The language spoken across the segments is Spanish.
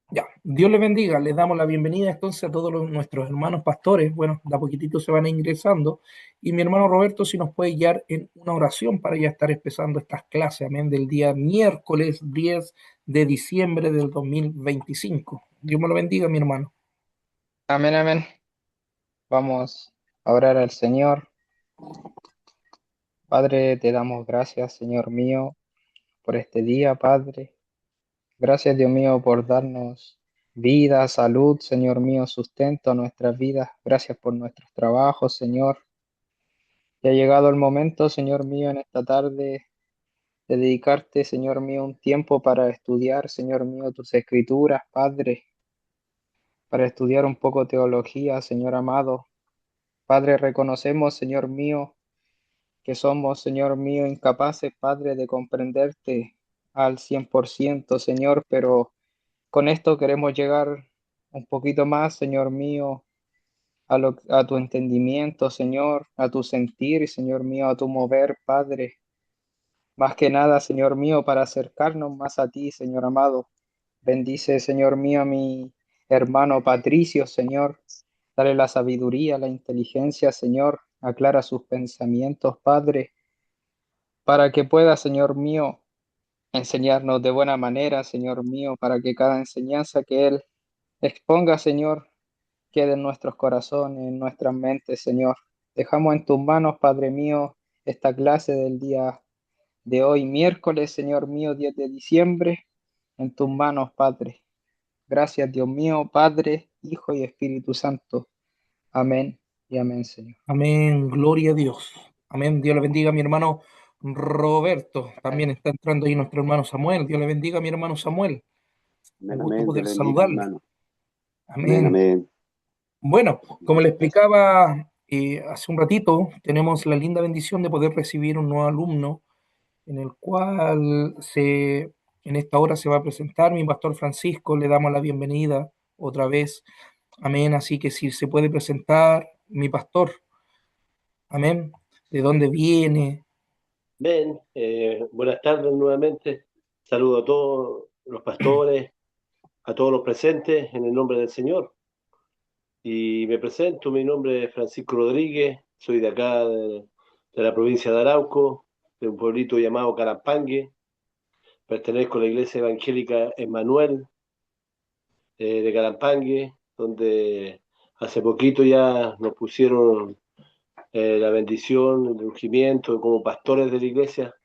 Ya, Dios les bendiga, les damos la bienvenida entonces a todos nuestros hermanos pastores. Bueno, de a poquitito se van ingresando. Y mi hermano Roberto, si nos puede guiar en una oración para ya estar empezando estas clases, amén, del día miércoles 10 de diciembre del 2025. Dios me lo bendiga, mi hermano. Amén, amén. Vamos a orar al Señor. Padre, te damos gracias, Señor mío, por este día, Padre. Gracias, Dios mío, por darnos vida, salud, Señor mío, sustento a nuestras vidas. Gracias por nuestros trabajos, Señor. Ya ha llegado el momento, Señor mío, en esta tarde de dedicarte, Señor mío, un tiempo para estudiar, Señor mío, tus escrituras, Padre, para estudiar un poco teología, Señor amado. Padre, reconocemos, Señor mío, que somos, Señor mío, incapaces, Padre, de comprenderte al 100%, Señor, pero con esto queremos llegar un poquito más, Señor mío, a tu entendimiento, Señor, a tu sentir, Señor mío, a tu mover, Padre. Más que nada, Señor mío, para acercarnos más a ti, Señor amado. Bendice, Señor mío, a mi hermano Patricio, Señor. Dale la sabiduría, la inteligencia, Señor. Aclara sus pensamientos, Padre, para que pueda, Señor mío, enseñarnos de buena manera, Señor mío, para que cada enseñanza que Él exponga, Señor, quede en nuestros corazones, en nuestras mentes, Señor. Dejamos en tus manos, Padre mío, esta clase del día de hoy, miércoles, Señor mío, 10 de diciembre, en tus manos, Padre. Gracias, Dios mío, Padre, Hijo y Espíritu Santo. Amén y amén, Señor. Amén, gloria a Dios. Amén, Dios le bendiga a mi hermano Roberto. También está entrando ahí nuestro hermano Samuel. Dios le bendiga a mi hermano Samuel. Un Amén, gusto amén. Dios poder le bendiga, saludarle. hermano. Amén, Amén. amén. Bueno, como le Gracias. explicaba hace un ratito, tenemos la linda bendición de poder recibir un nuevo alumno en el cual en esta hora se va a presentar mi pastor Francisco. Le damos la bienvenida otra vez. Amén. Así que si se puede presentar mi pastor, amén. ¿De dónde viene? Bien, buenas tardes nuevamente. Saludo a todos los pastores, a todos los presentes en el nombre del Señor. Y me presento, mi nombre es Francisco Rodríguez, soy de acá, de la provincia de Arauco, de un pueblito llamado Carampangue. Pertenezco a la iglesia evangélica Emmanuel de Carampangue, donde hace poquito ya nos pusieron la bendición, el ungimiento como pastores de la iglesia,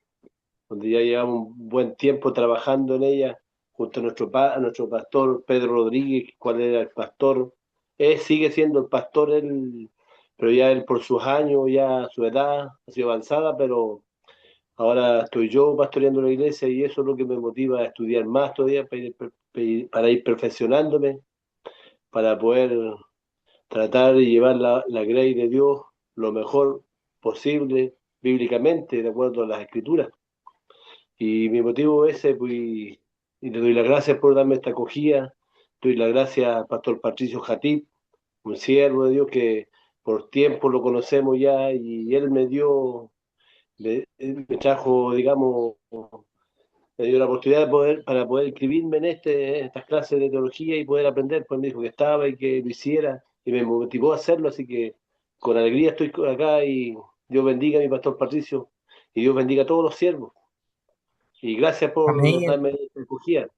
donde ya llevamos un buen tiempo trabajando en ella, junto a a nuestro pastor Pedro Rodríguez, cual era el pastor. Él sigue siendo el pastor, él, pero ya él por sus años, ya su edad ha sido avanzada, pero ahora estoy yo pastoreando la iglesia y eso es lo que me motiva a estudiar más todavía, para ir perfeccionándome, para poder tratar de llevar la grey de Dios lo mejor posible bíblicamente, de acuerdo a las escrituras. Y mi motivo es ese, pues, y le doy las gracias por darme esta acogida, doy las gracias al pastor Patricio Jatip, un siervo de Dios que por tiempo lo conocemos ya, y él me trajo, digamos, me dio la oportunidad de para poder inscribirme en estas clases de teología y poder aprender, pues me dijo que estaba y que lo hiciera, y me motivó a hacerlo, así que con alegría estoy acá, y Dios bendiga a mi pastor Patricio, y Dios bendiga a todos los siervos. Y gracias por Amén. darme esta acogida.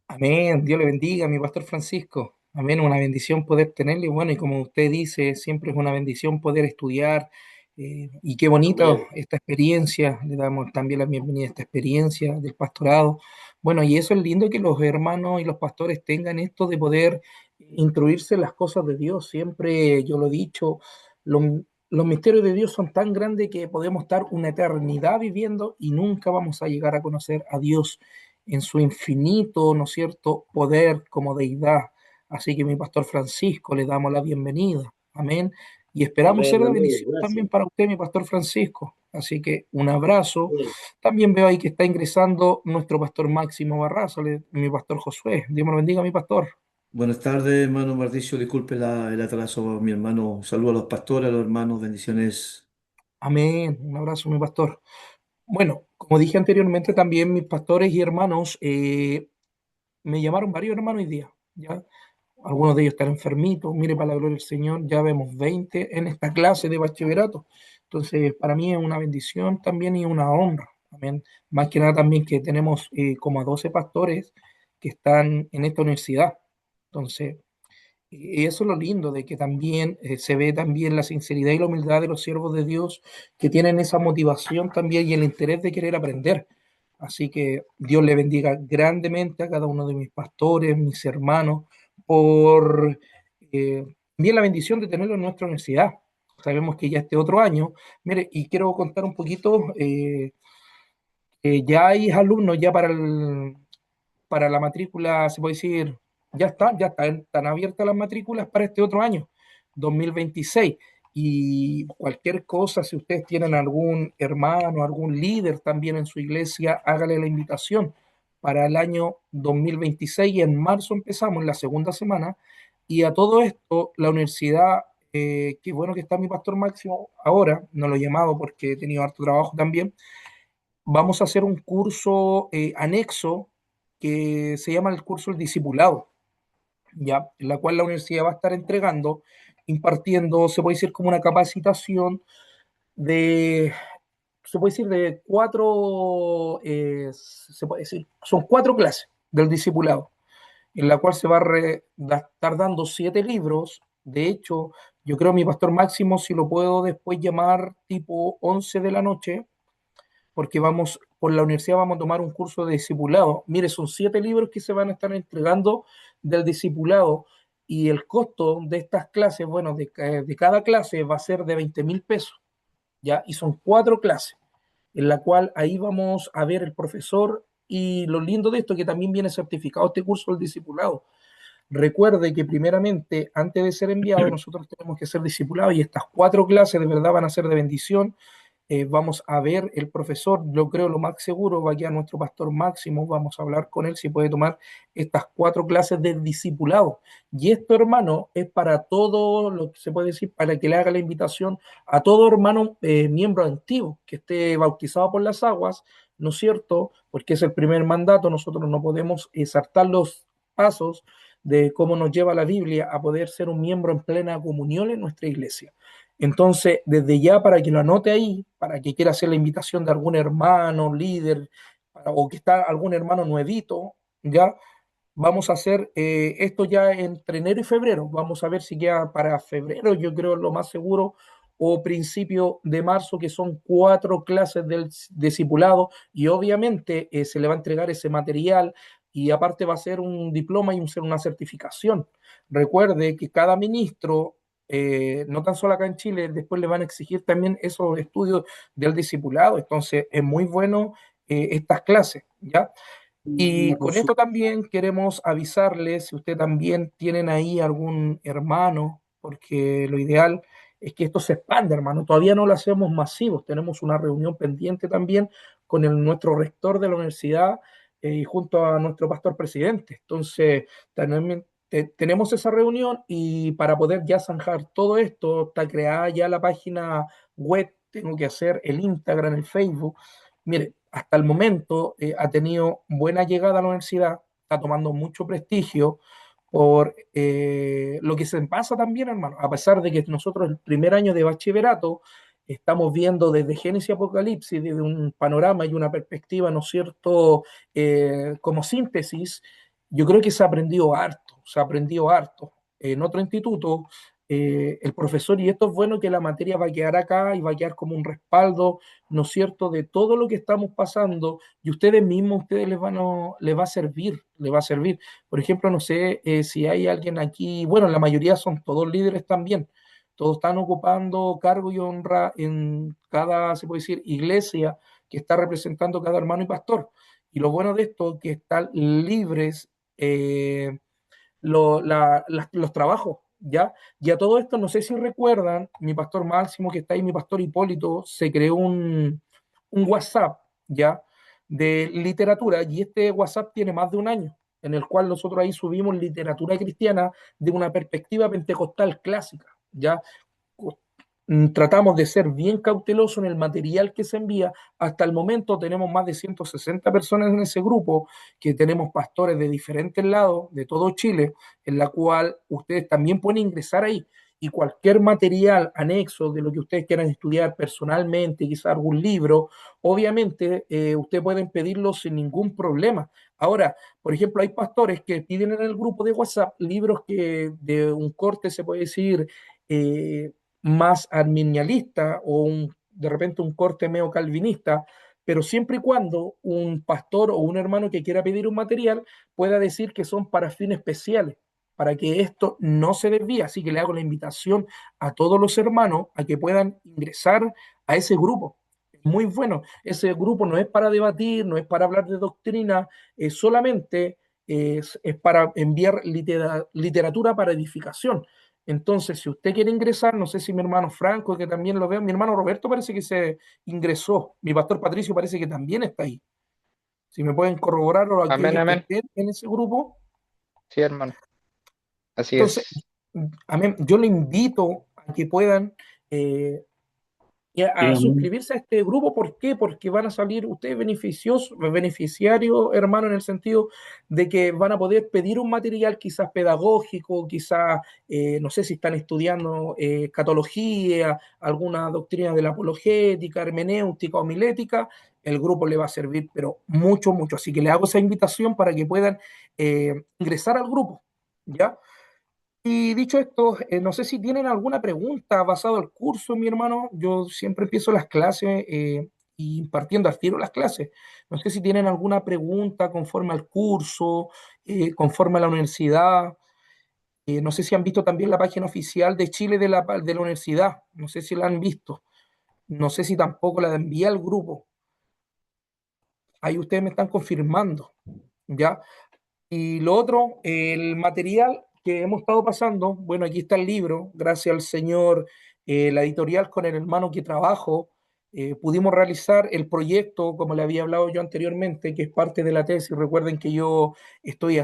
Amén. Dios le bendiga, mi pastor Francisco. Amén. Una bendición poder tenerle. Bueno, y como usted dice, siempre es una bendición poder estudiar. Y qué bonito Amén. esta experiencia. Le damos también la bienvenida a esta experiencia del pastorado. Bueno, y eso es lindo que los hermanos y los pastores tengan esto de poder instruirse en las cosas de Dios. Siempre yo lo he dicho, los, los misterios de Dios son tan grandes que podemos estar una eternidad viviendo y nunca vamos a llegar a conocer a Dios en su infinito, ¿no es cierto?, poder como deidad. Así que mi pastor Francisco, le damos la bienvenida. Amén. Y esperamos ser Amén, de amén. bendición también Gracias. para usted, mi pastor Francisco. Así que un abrazo. Amén. También veo ahí que está ingresando nuestro pastor Máximo Barraza, mi pastor Josué. Dios me lo bendiga, mi pastor. Buenas tardes, hermano Mauricio. Disculpe el atraso, mi hermano. Saludos a los pastores, a los hermanos, bendiciones. Amén. Un abrazo, mi pastor. Bueno, como dije anteriormente, también mis pastores y hermanos, me llamaron varios hermanos hoy día, ¿ya? Algunos de ellos están enfermitos, mire, para la gloria del Señor, ya vemos 20 en esta clase de bachillerato. Entonces, para mí es una bendición también y una honra. Amén. Más que nada también que tenemos como a 12 pastores que están en esta universidad. Entonces, y eso es lo lindo, de que también se ve también la sinceridad y la humildad de los siervos de Dios que tienen esa motivación también y el interés de querer aprender. Así que Dios le bendiga grandemente a cada uno de mis pastores, mis hermanos, por bien la bendición de tenerlo en nuestra universidad. Sabemos que ya este otro año, mire, y quiero contar un poquito, ya hay alumnos ya para la matrícula, se puede decir, están abiertas las matrículas para este otro año, 2026. Y cualquier cosa, si ustedes tienen algún hermano, algún líder también en su iglesia, hágale la invitación para el año 2026. Y en marzo empezamos, en la segunda semana. Y a todo esto, la universidad, qué bueno que está mi pastor Máximo ahora, no lo he llamado porque he tenido harto trabajo también. Vamos a hacer un curso anexo que se llama el curso del discipulado, ¿ya? En la cual la universidad va a estar entregando, impartiendo, se puede decir como una capacitación de, se puede decir de cuatro, se puede decir, son 4 clases del discipulado, en la cual se va a estar dando 7 libros. De hecho, yo creo mi pastor Máximo, si lo puedo después llamar tipo 11 de la noche, porque vamos, por la universidad vamos a tomar un curso de discipulado. Mire, son 7 libros que se van a estar entregando del discipulado y el costo de estas clases, bueno, de cada clase va a ser de 20.000 pesos, ¿ya? Y son 4 clases, en la cual ahí vamos a ver el profesor y lo lindo de esto es que también viene certificado este curso del discipulado. Recuerde que primeramente, antes de ser enviado, nosotros tenemos que ser discipulados y estas 4 clases de verdad van a ser de bendición. Vamos a ver el profesor, yo creo lo más seguro va a quedar nuestro pastor Máximo, vamos a hablar con él si puede tomar estas 4 clases de discipulado. Y esto, hermano, es para todo lo que se puede decir, para que le haga la invitación a todo hermano miembro activo que esté bautizado por las aguas, ¿no es cierto? Porque es el primer mandato, nosotros no podemos saltar los pasos de cómo nos lleva la Biblia a poder ser un miembro en plena comunión en nuestra iglesia. Entonces, desde ya, para que lo anote ahí, para que quiera hacer la invitación de algún hermano, líder, o que está algún hermano nuevito, ya vamos a hacer esto ya entre enero y febrero. Vamos a ver si queda para febrero, yo creo lo más seguro, o principio de marzo, que son 4 clases del discipulado, y obviamente se le va a entregar ese material y aparte va a ser un diploma y una certificación. Recuerde que cada ministro, no tan solo acá en Chile, después le van a exigir también esos estudios del discipulado, entonces es muy bueno estas clases, ¿ya? Y Una con consulta. esto también queremos avisarles si usted también tienen ahí algún hermano, porque lo ideal es que esto se expanda, hermano. Todavía no lo hacemos masivos. Tenemos una reunión pendiente también con nuestro rector de la universidad y junto a nuestro pastor presidente. Entonces, tenemos esa reunión y para poder ya zanjar todo esto, está creada ya la página web, tengo que hacer el Instagram, el Facebook. Mire, hasta el momento ha tenido buena llegada a la universidad, está tomando mucho prestigio por lo que se pasa también, hermano, a pesar de que nosotros el primer año de bachillerato estamos viendo desde Génesis y Apocalipsis, desde un panorama y una perspectiva, ¿no es cierto?, como síntesis, yo creo que se ha aprendido harto. En otro instituto, el profesor, y esto es bueno que la materia va a quedar acá y va a quedar como un respaldo, ¿no es cierto?, de todo lo que estamos pasando y ustedes mismos, ustedes les va a servir, les va a servir. Por ejemplo, no sé si hay alguien aquí, bueno, la mayoría son todos líderes también, todos están ocupando cargo y honra en cada, se puede decir, iglesia que está representando cada hermano y pastor. Y lo bueno de esto es que están libres los trabajos, ¿ya? Y a todo esto, no sé si recuerdan, mi pastor Máximo, que está ahí, mi pastor Hipólito, se creó un WhatsApp, ¿ya? De literatura, y este WhatsApp tiene más de un año, en el cual nosotros ahí subimos literatura cristiana de una perspectiva pentecostal clásica, ¿ya? tratamos de ser bien cautelosos en el material que se envía. Hasta el momento tenemos más de 160 personas en ese grupo, que tenemos pastores de diferentes lados, de todo Chile, en la cual ustedes también pueden ingresar ahí. Y cualquier material anexo de lo que ustedes quieran estudiar personalmente, quizá algún libro, obviamente ustedes pueden pedirlo sin ningún problema. Ahora, por ejemplo, hay pastores que piden en el grupo de WhatsApp libros que de un corte se puede decir eh, más arminialista o de repente un corte medio calvinista, pero siempre y cuando un pastor o un hermano que quiera pedir un material pueda decir que son para fines especiales, para que esto no se desvíe. Así que le hago la invitación a todos los hermanos a que puedan ingresar a ese grupo. Muy bueno, ese grupo no es para debatir, no es para hablar de doctrina, solamente es para enviar literatura para edificación. Entonces, si usted quiere ingresar, no sé si mi hermano Franco, que también lo veo, mi hermano Roberto parece que se ingresó, mi pastor Patricio parece que también está ahí. Si me pueden corroborar o Amén, aquellos que amén. estén en ese grupo. Sí, hermano. Así Entonces, es. amén, yo le invito a que puedan eh, y Sí, a amén. suscribirse a este grupo. ¿Por qué? Porque van a salir ustedes beneficiarios, hermano, en el sentido de que van a poder pedir un material quizás pedagógico, quizás, no sé si están estudiando catología, alguna doctrina de la apologética, hermenéutica, homilética, el grupo le va a servir, pero mucho, mucho. Así que le hago esa invitación para que puedan ingresar al grupo, ¿ya? Y dicho esto, no sé si tienen alguna pregunta basado al curso, mi hermano. Yo siempre empiezo las clases impartiendo al tiro las clases. No sé si tienen alguna pregunta conforme al curso, conforme a la universidad. No sé si han visto también la página oficial de Chile de la universidad. No sé si la han visto. No sé si tampoco la envié al grupo. Ahí ustedes me están confirmando, ¿ya? Y lo otro, el material que hemos estado pasando, bueno, aquí está el libro, gracias al Señor, la editorial con el hermano que trabajo, pudimos realizar el proyecto, como le había hablado yo anteriormente, que es parte de la tesis. Recuerden que yo estoy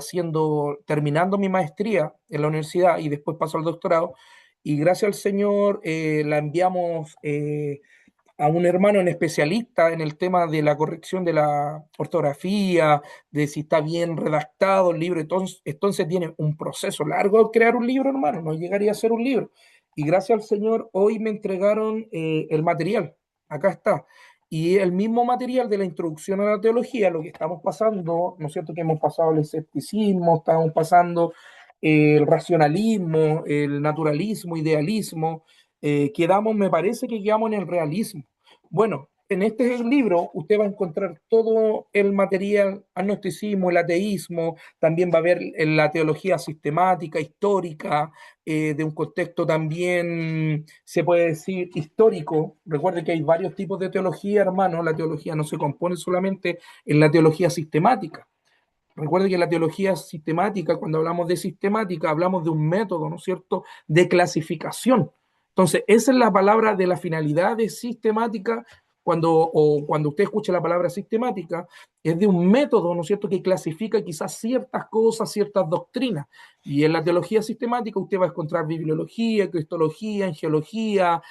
terminando mi maestría en la universidad y después paso al doctorado, y gracias al Señor la enviamos a un hermano en especialista en el tema de la corrección de la ortografía, de si está bien redactado el libro. Entonces tiene un proceso largo crear un libro, hermano, no llegaría a ser un libro. Y gracias al Señor, hoy me entregaron el material. Acá está. Y el mismo material de la introducción a la teología, lo que estamos pasando, ¿no es cierto? Que hemos pasado el escepticismo, estamos pasando el racionalismo, el naturalismo, idealismo, quedamos, me parece que quedamos en el realismo. Bueno, en este libro usted va a encontrar todo el material, agnosticismo, el ateísmo, también va a ver la teología sistemática, histórica, de un contexto también, se puede decir, histórico. Recuerde que hay varios tipos de teología, hermano. La teología no se compone solamente en la teología sistemática. Recuerde que la teología sistemática, cuando hablamos de sistemática, hablamos de un método, ¿no es cierto?, de clasificación. Entonces, esa es la palabra de la finalidad de sistemática. Cuando usted escucha la palabra sistemática, es de un método, ¿no es cierto?, que clasifica quizás ciertas cosas, ciertas doctrinas. Y en la teología sistemática usted va a encontrar bibliología, cristología, angelología,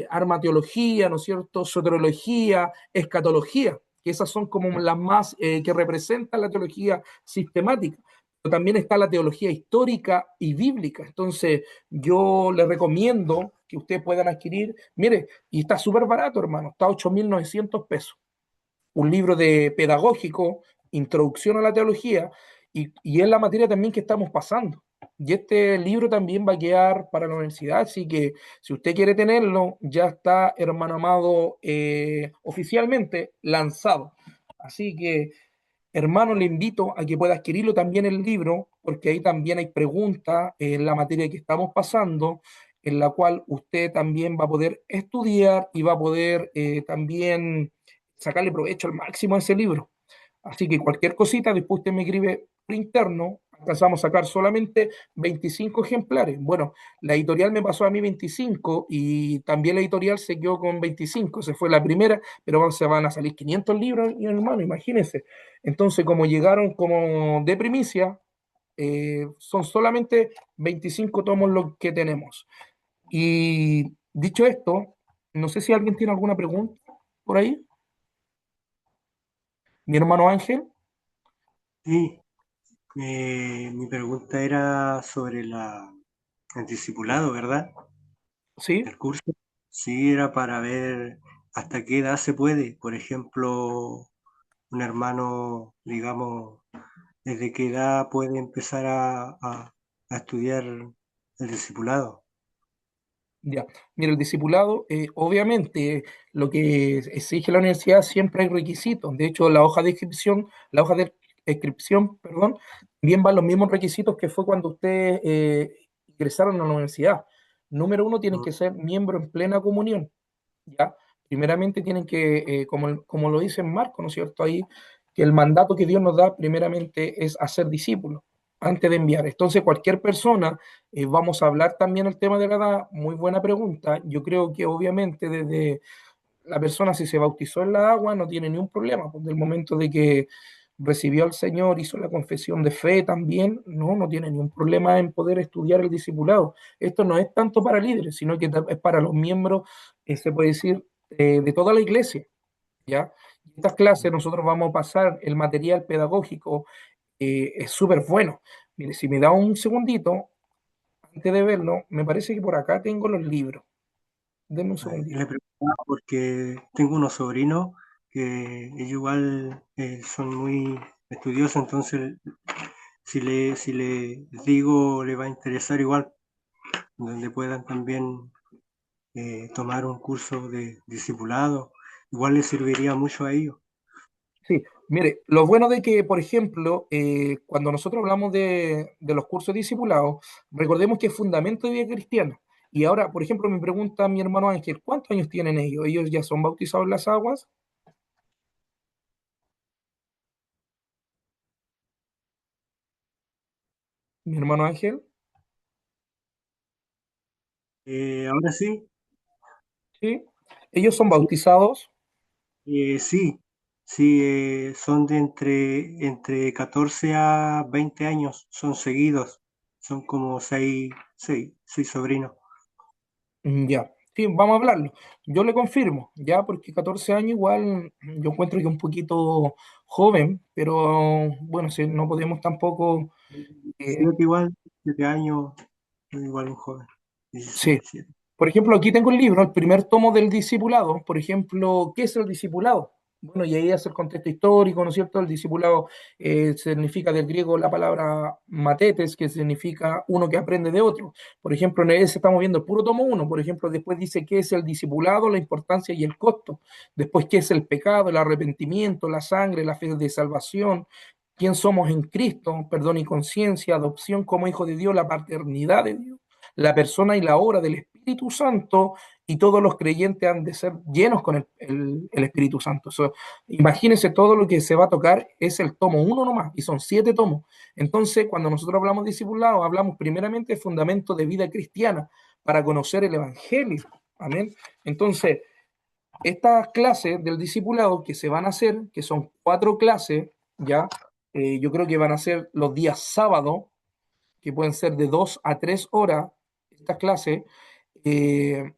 armateología, ¿no es cierto?, soteriología, escatología, que esas son como las más que representan la teología sistemática. Pero también está la teología histórica y bíblica. Entonces, yo le recomiendo que ustedes puedan adquirir, mire, y está súper barato, hermano, está a 8.900 pesos. Un libro de pedagógico, introducción a la teología, y es la materia también que estamos pasando. Y este libro también va a quedar para la universidad, así que si usted quiere tenerlo, ya está, hermano amado, oficialmente lanzado. Así que, hermano, le invito a que pueda adquirirlo también el libro, porque ahí también hay preguntas en la materia que estamos pasando, en la cual usted también va a poder estudiar y va a poder también sacarle provecho al máximo a ese libro. Así que cualquier cosita, después usted me escribe por interno, alcanzamos a sacar solamente 25 ejemplares. Bueno, la editorial me pasó a mí 25 y también la editorial se quedó con 25, se fue la primera, pero se van a salir 500 libros, mi hermano, imagínense. Entonces, como llegaron como de primicia, son solamente 25 tomos lo que tenemos. Y Dicho esto, no sé si alguien tiene alguna pregunta por ahí. Mi hermano Ángel, Sí, mi pregunta era sobre el discipulado, ¿verdad? ¿sí? El curso. Sí, era para ver hasta qué edad se puede. Por ejemplo, un hermano, digamos, desde qué edad puede empezar a estudiar el discipulado. Ya. Mira, el discipulado, obviamente, lo que exige la universidad siempre hay requisitos. De hecho, la hoja de inscripción, perdón, bien van los mismos requisitos que fue cuando ustedes ingresaron a la universidad. Número uno, tienen Mm, que ser miembro en plena comunión. ¿Ya? Primeramente tienen que, como lo dice Marco, ¿no es cierto? Ahí, que el mandato que Dios nos da primeramente es hacer discípulos antes de enviar. Entonces, cualquier persona, vamos a hablar también el tema de la edad, muy buena pregunta. Yo creo que obviamente desde la persona si se bautizó en la agua no tiene ni un problema, pues del momento de que recibió al Señor, hizo la confesión de fe también, no tiene ni un problema en poder estudiar el discipulado. Esto no es tanto para líderes, sino que es para los miembros, se puede decir, de toda la iglesia, ¿ya? Estas clases nosotros vamos a pasar el material pedagógico, es súper bueno. Mire, si me da un segundito, antes de verlo, me parece que por acá tengo los libros. Denme un Le segundito. preguntaba porque tengo unos sobrinos que ellos igual son muy estudiosos, entonces si le digo le va a interesar igual, donde puedan también tomar un curso de discipulado, igual les serviría mucho a ellos. Sí, mire, lo bueno de que, por ejemplo, cuando nosotros hablamos de los cursos discipulados, recordemos que es fundamento de vida cristiana. Y ahora, por ejemplo, me pregunta mi hermano Ángel, ¿cuántos años tienen ellos? ¿Ellos ya son bautizados en las aguas? Mi hermano Ángel, Ahora sí, ¿sí? ¿Ellos son sí, bautizados? sí, sí, son de entre 14 a 20 años, son seguidos, son como seis sobrinos. Ya, sí, vamos a hablarlo. Yo le confirmo, ya, porque 14 años igual yo encuentro que es un poquito joven, pero bueno, si no podemos tampoco... eh, 7 igual, 7 años, igual un joven, sí. 16, 17. Por ejemplo, aquí tengo el libro, el primer tomo del discipulado. Por ejemplo, ¿qué es el discipulado? Bueno, y ahí hace el contexto histórico, ¿no es cierto? El discipulado significa del griego la palabra matetes, que significa uno que aprende de otro. Por ejemplo, en ese estamos viendo el puro tomo uno. Por ejemplo, después dice qué es el discipulado, la importancia y el costo. Después, qué es el pecado, el arrepentimiento, la sangre, la fe de salvación. ¿Quién somos en Cristo? Perdón y conciencia, adopción como hijo de Dios, la paternidad de Dios, la persona y la obra del Espíritu Santo, y todos los creyentes han de ser llenos con el Espíritu Santo. So, imagínense todo lo que se va a tocar, es el tomo uno nomás, y son 7 tomos. Entonces, cuando nosotros hablamos de discipulado, hablamos primeramente de fundamento de vida cristiana, para conocer el Evangelio. Amén. Entonces, estas clases del discipulado que se van a hacer, que son 4 clases, ya, yo creo que van a ser los días sábados, que pueden ser de 2 a 3 horas, estas clases. eh,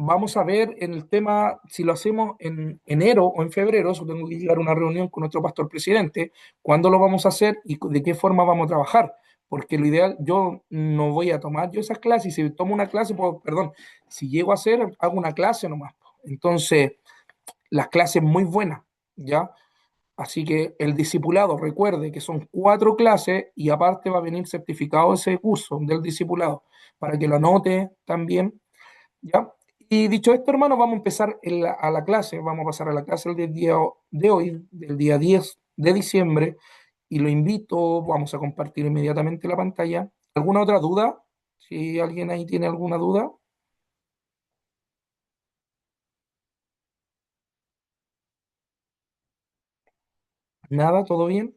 Vamos a ver en el tema, si lo hacemos en enero o en febrero, eso tengo que llegar a una reunión con nuestro pastor presidente, cuándo lo vamos a hacer y de qué forma vamos a trabajar. Porque lo ideal, yo no voy a tomar yo esas clases, y si tomo una clase, pues, perdón, si llego a hacer, hago una clase nomás. Entonces, las clases muy buenas, ¿ya? Así que el discipulado, recuerde que son 4 clases y aparte va a venir certificado ese curso del discipulado para que lo anote también, ¿ya? Y dicho esto, hermano, vamos a empezar a la clase, vamos a pasar a la clase del día de hoy, del día 10 de diciembre, y lo invito, vamos a compartir inmediatamente la pantalla. ¿Alguna otra duda? Si alguien ahí tiene alguna duda, nada, todo bien.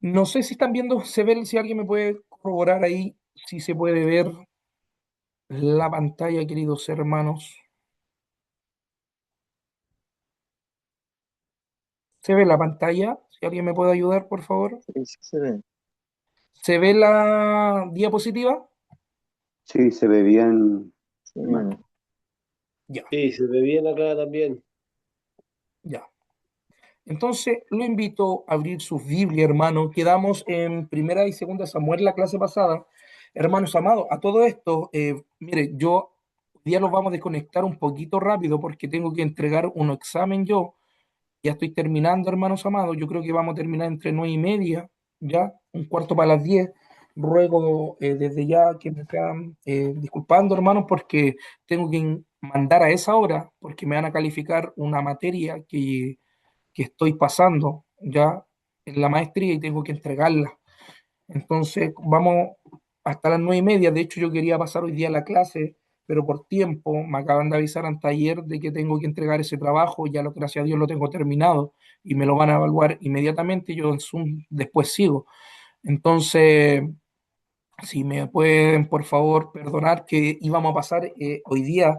No sé si están viendo, se ve, si alguien me puede corroborar ahí, si se puede ver la pantalla, queridos hermanos. ¿Se ve la pantalla? Si alguien me puede ayudar, por favor. Sí, sí se ve. ¿Se ve la diapositiva? Sí, se ve bien, Sí. hermano. Ya, Sí, se ve bien acá también. ya. Entonces, lo invito a abrir sus Biblia, hermano. Quedamos en Primera y Segunda Samuel la clase pasada. Hermanos amados, a todo esto, mire, yo hoy día los vamos a desconectar un poquito rápido porque tengo que entregar un examen yo. Ya estoy terminando, hermanos amados. Yo creo que vamos a terminar entre 9:30, ya, un cuarto para las 10. Ruego desde ya que me estén disculpando, hermanos, porque tengo que mandar a esa hora, porque me van a calificar una materia que estoy pasando ya en la maestría y tengo que entregarla. Entonces, vamos hasta las 9:30. De hecho, yo quería pasar hoy día la clase, pero por tiempo me acaban de avisar anteayer de que tengo que entregar ese trabajo. Ya, gracias a Dios, lo tengo terminado y me lo van a evaluar inmediatamente. Yo en Zoom después sigo. Entonces, si me pueden, por favor, perdonar que íbamos a pasar hoy día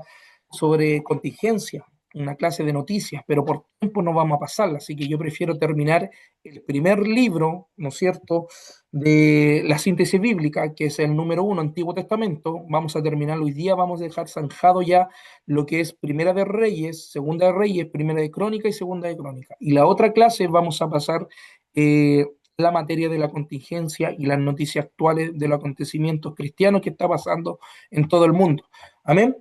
sobre contingencia, una clase de noticias, pero por tiempo no vamos a pasarla, así que yo prefiero terminar el primer libro, ¿no es cierto?, de la síntesis bíblica, que es el número 1, Antiguo Testamento. Vamos a terminar hoy día, vamos a dejar zanjado ya lo que es Primera de Reyes, Segunda de Reyes, Primera de Crónica y Segunda de Crónica. Y la otra clase vamos a pasar la materia de la contingencia y las noticias actuales de los acontecimientos cristianos que está pasando en todo el mundo. Amén.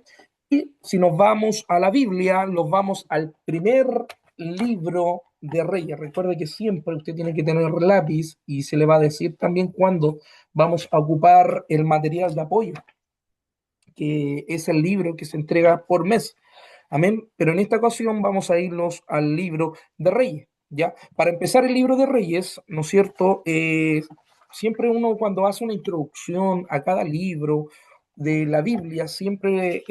Y si nos vamos a la Biblia, nos vamos al primer libro de Reyes. Recuerde que siempre usted tiene que tener lápiz y se le va a decir también cuándo vamos a ocupar el material de apoyo, que es el libro que se entrega por mes. Amén. Pero en esta ocasión vamos a irnos al libro de Reyes. ¿Ya? Para empezar el libro de Reyes, ¿no es cierto? Siempre uno cuando hace una introducción a cada libro de la Biblia, siempre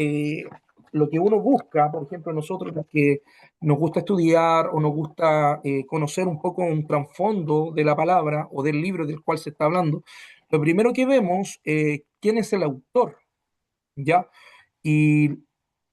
lo que uno busca, por ejemplo, nosotros los que nos gusta estudiar o nos gusta conocer un poco un trasfondo de la palabra o del libro del cual se está hablando, lo primero que vemos, quién es el autor, ¿ya? Y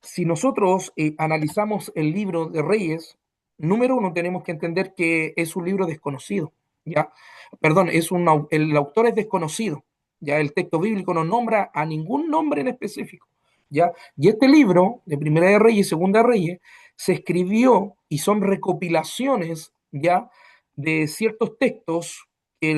si nosotros analizamos el libro de Reyes, número uno, tenemos que entender que es un libro desconocido, ¿ya? Perdón, el autor es desconocido, ¿ya? El texto bíblico no nombra a ningún nombre en específico, ¿ya? Y este libro, de Primera de Reyes y Segunda de Reyes, se escribió y son recopilaciones, ¿ya? De ciertos textos que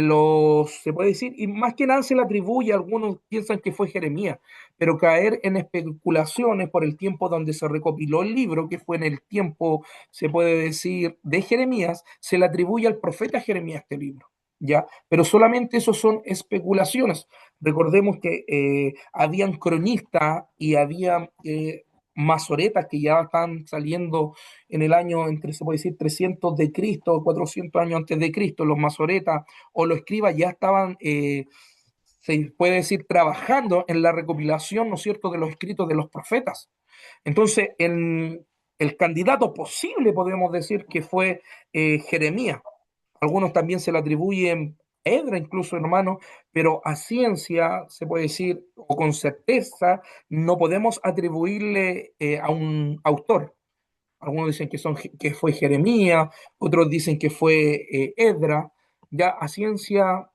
se puede decir, y más que nada se le atribuye, algunos piensan que fue Jeremías, pero caer en especulaciones por el tiempo donde se recopiló el libro, que fue en el tiempo, se puede decir, de Jeremías, se le atribuye al profeta Jeremías este libro, ¿ya? Pero solamente eso son especulaciones. Recordemos que habían cronistas y había masoretas que ya están saliendo en el año, entre, se puede decir, 300 de Cristo o 400 años antes de Cristo. Los masoretas o los escribas ya estaban se puede decir, trabajando en la recopilación, ¿no es cierto?, de los escritos de los profetas. Entonces, el candidato posible, podemos decir, que fue Jeremías. Algunos también se le atribuyen Edra, incluso hermano, pero a ciencia, se puede decir, o con certeza, no podemos atribuirle a un autor. Algunos dicen que fue Jeremías, otros dicen que fue Edra. Ya a ciencia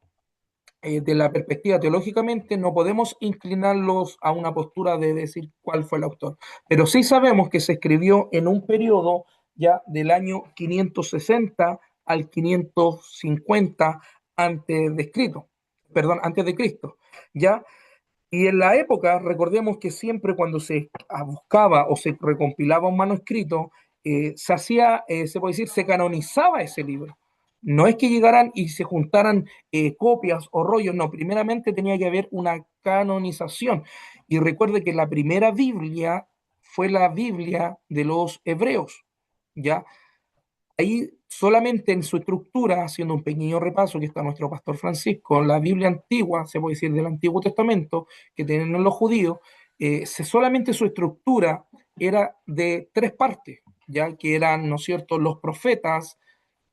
de la perspectiva teológicamente no podemos inclinarlos a una postura de decir cuál fue el autor, pero sí sabemos que se escribió en un periodo ya del año 560 al 550 antes de escrito, perdón, antes de Cristo, ya. Y en la época, recordemos que siempre cuando se buscaba o se recompilaba un manuscrito, se hacía, se puede decir, se canonizaba ese libro. No es que llegaran y se juntaran copias o rollos, no, primeramente tenía que haber una canonización. Y recuerde que la primera Biblia fue la Biblia de los hebreos, ¿ya? Ahí solamente en su estructura, haciendo un pequeño repaso que está nuestro pastor Francisco, la Biblia antigua, se puede decir del Antiguo Testamento, que tienen los judíos, solamente su estructura era de tres partes, ya que eran, ¿no es cierto?, los profetas,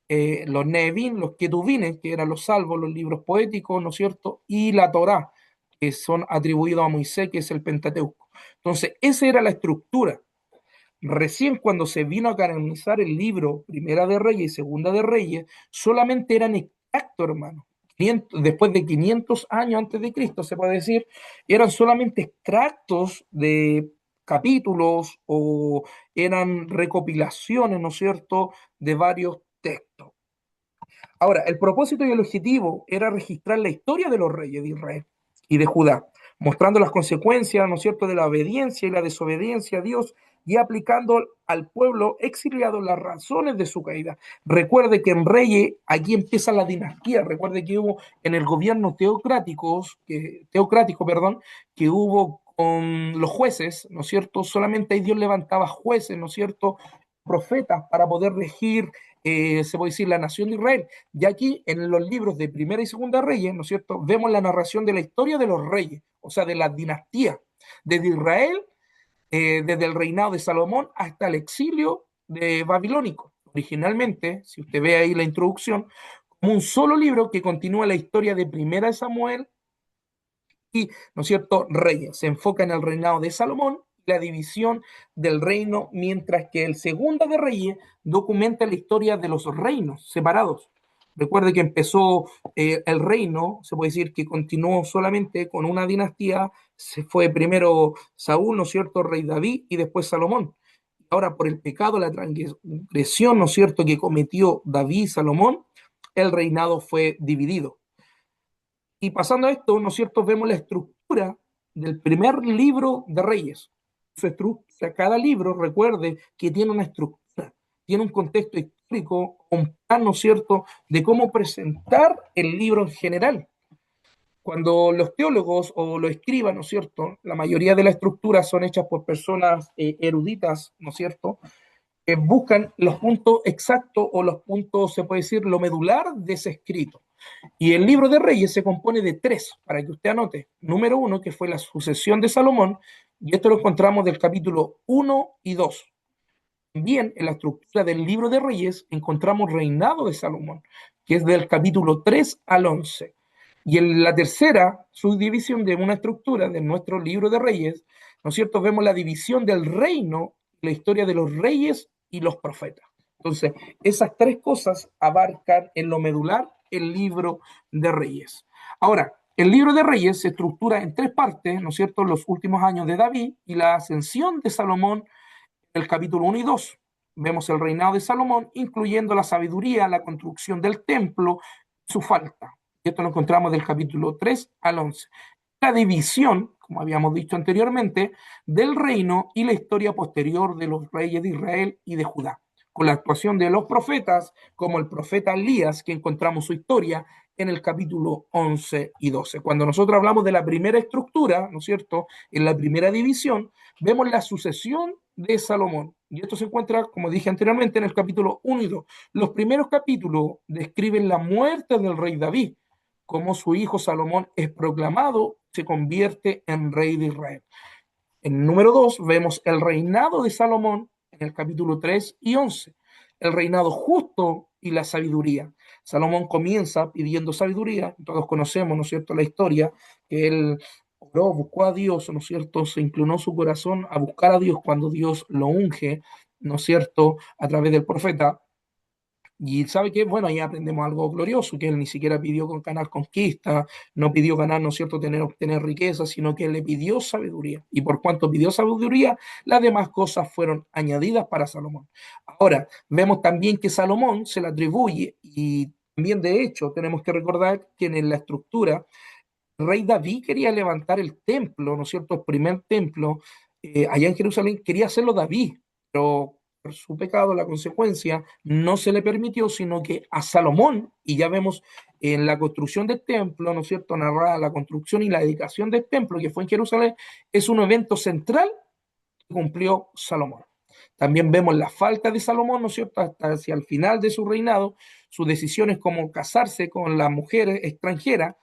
los Nevi'im, los Ketuvines, que eran los salvos, los libros poéticos, ¿no es cierto?, y la Torá, que son atribuidos a Moisés, que es el Pentateuco. Entonces, esa era la estructura. Recién cuando se vino a canonizar el libro Primera de Reyes y Segunda de Reyes, solamente eran extractos, hermano, después de 500 años antes de Cristo, se puede decir, eran solamente extractos de capítulos o eran recopilaciones, ¿no es cierto?, de varios textos. Ahora, el propósito y el objetivo era registrar la historia de los reyes de Israel y de Judá, mostrando las consecuencias, ¿no es cierto?, de la obediencia y la desobediencia a Dios y aplicando al pueblo exiliado las razones de su caída. Recuerde que en Reyes, aquí empieza la dinastía. Recuerde que hubo en el gobierno teocrático, que hubo con los jueces, ¿no es cierto? Solamente ahí Dios levantaba jueces, ¿no es cierto?, profetas para poder regir, se puede decir, la nación de Israel. Y aquí en los libros de Primera y Segunda Reyes, ¿no es cierto?, vemos la narración de la historia de los reyes, o sea, de la dinastía, desde Israel, desde el reinado de Salomón hasta el exilio de babilónico. Originalmente, si usted ve ahí la introducción, como un solo libro que continúa la historia de Primera de Samuel y, ¿no es cierto?, Reyes. Se enfoca en el reinado de Salomón, la división del reino, mientras que el Segunda de Reyes documenta la historia de los reinos separados. Recuerde que empezó el reino, se puede decir que continuó solamente con una dinastía, se fue primero Saúl, ¿no es cierto?, rey David, y después Salomón. Ahora, por el pecado, la transgresión, ¿no es cierto?, que cometió David y Salomón, el reinado fue dividido. Y pasando a esto, ¿no es cierto?, vemos la estructura del primer libro de Reyes. Su estructura, cada libro, recuerde que tiene una estructura, tiene un contexto histórico, un plan, ¿no es cierto?, de cómo presentar el libro en general. Cuando los teólogos o los escribas, ¿no es cierto?, la mayoría de las estructuras son hechas por personas eruditas, ¿no es cierto?, que buscan los puntos exactos o los puntos, se puede decir, lo medular de ese escrito. Y el libro de Reyes se compone de tres, para que usted anote. Número uno, que fue la sucesión de Salomón, y esto lo encontramos del capítulo 1 y 2. También en la estructura del libro de Reyes encontramos reinado de Salomón, que es del capítulo 3 al 11. Y en la tercera subdivisión de una estructura de nuestro libro de Reyes, ¿no es cierto?, vemos la división del reino, la historia de los reyes y los profetas. Entonces, esas tres cosas abarcan en lo medular el libro de Reyes. Ahora, el libro de Reyes se estructura en tres partes, ¿no es cierto?, los últimos años de David y la ascensión de Salomón, el capítulo 1 y 2. Vemos el reinado de Salomón, incluyendo la sabiduría, la construcción del templo, su falta. Esto lo encontramos del capítulo 3 al 11. La división, como habíamos dicho anteriormente, del reino y la historia posterior de los reyes de Israel y de Judá, con la actuación de los profetas, como el profeta Elías, que encontramos su historia en el capítulo 11 y 12. Cuando nosotros hablamos de la primera estructura, ¿no es cierto?, en la primera división, vemos la sucesión de Salomón. Y esto se encuentra, como dije anteriormente, en el capítulo 1 y 2. Los primeros capítulos describen la muerte del rey David, cómo su hijo Salomón es proclamado, se convierte en rey de Israel. En el número 2 vemos el reinado de Salomón en el capítulo 3 y 11, el reinado justo y la sabiduría. Salomón comienza pidiendo sabiduría, todos conocemos, ¿no es cierto?, la historia, que él oró, buscó a Dios, ¿no es cierto?, se inclinó su corazón a buscar a Dios cuando Dios lo unge, ¿no es cierto?, a través del profeta. Y sabe que, bueno, ahí aprendemos algo glorioso, que él ni siquiera pidió ganar conquista, no pidió ganar, ¿no es cierto?, obtener riqueza, sino que él le pidió sabiduría. Y por cuanto pidió sabiduría, las demás cosas fueron añadidas para Salomón. Ahora, vemos también que Salomón se le atribuye, y también de hecho tenemos que recordar que en la estructura, el rey David quería levantar el templo, ¿no es cierto?, el primer templo, allá en Jerusalén, quería hacerlo David, pero por su pecado, la consecuencia, no se le permitió, sino que a Salomón, y ya vemos en la construcción del templo, ¿no es cierto?, narrada la construcción y la dedicación del templo, que fue en Jerusalén, es un evento central que cumplió Salomón. También vemos la falta de Salomón, ¿no es cierto?, hasta hacia el final de su reinado, sus decisiones como casarse con las mujeres extranjeras,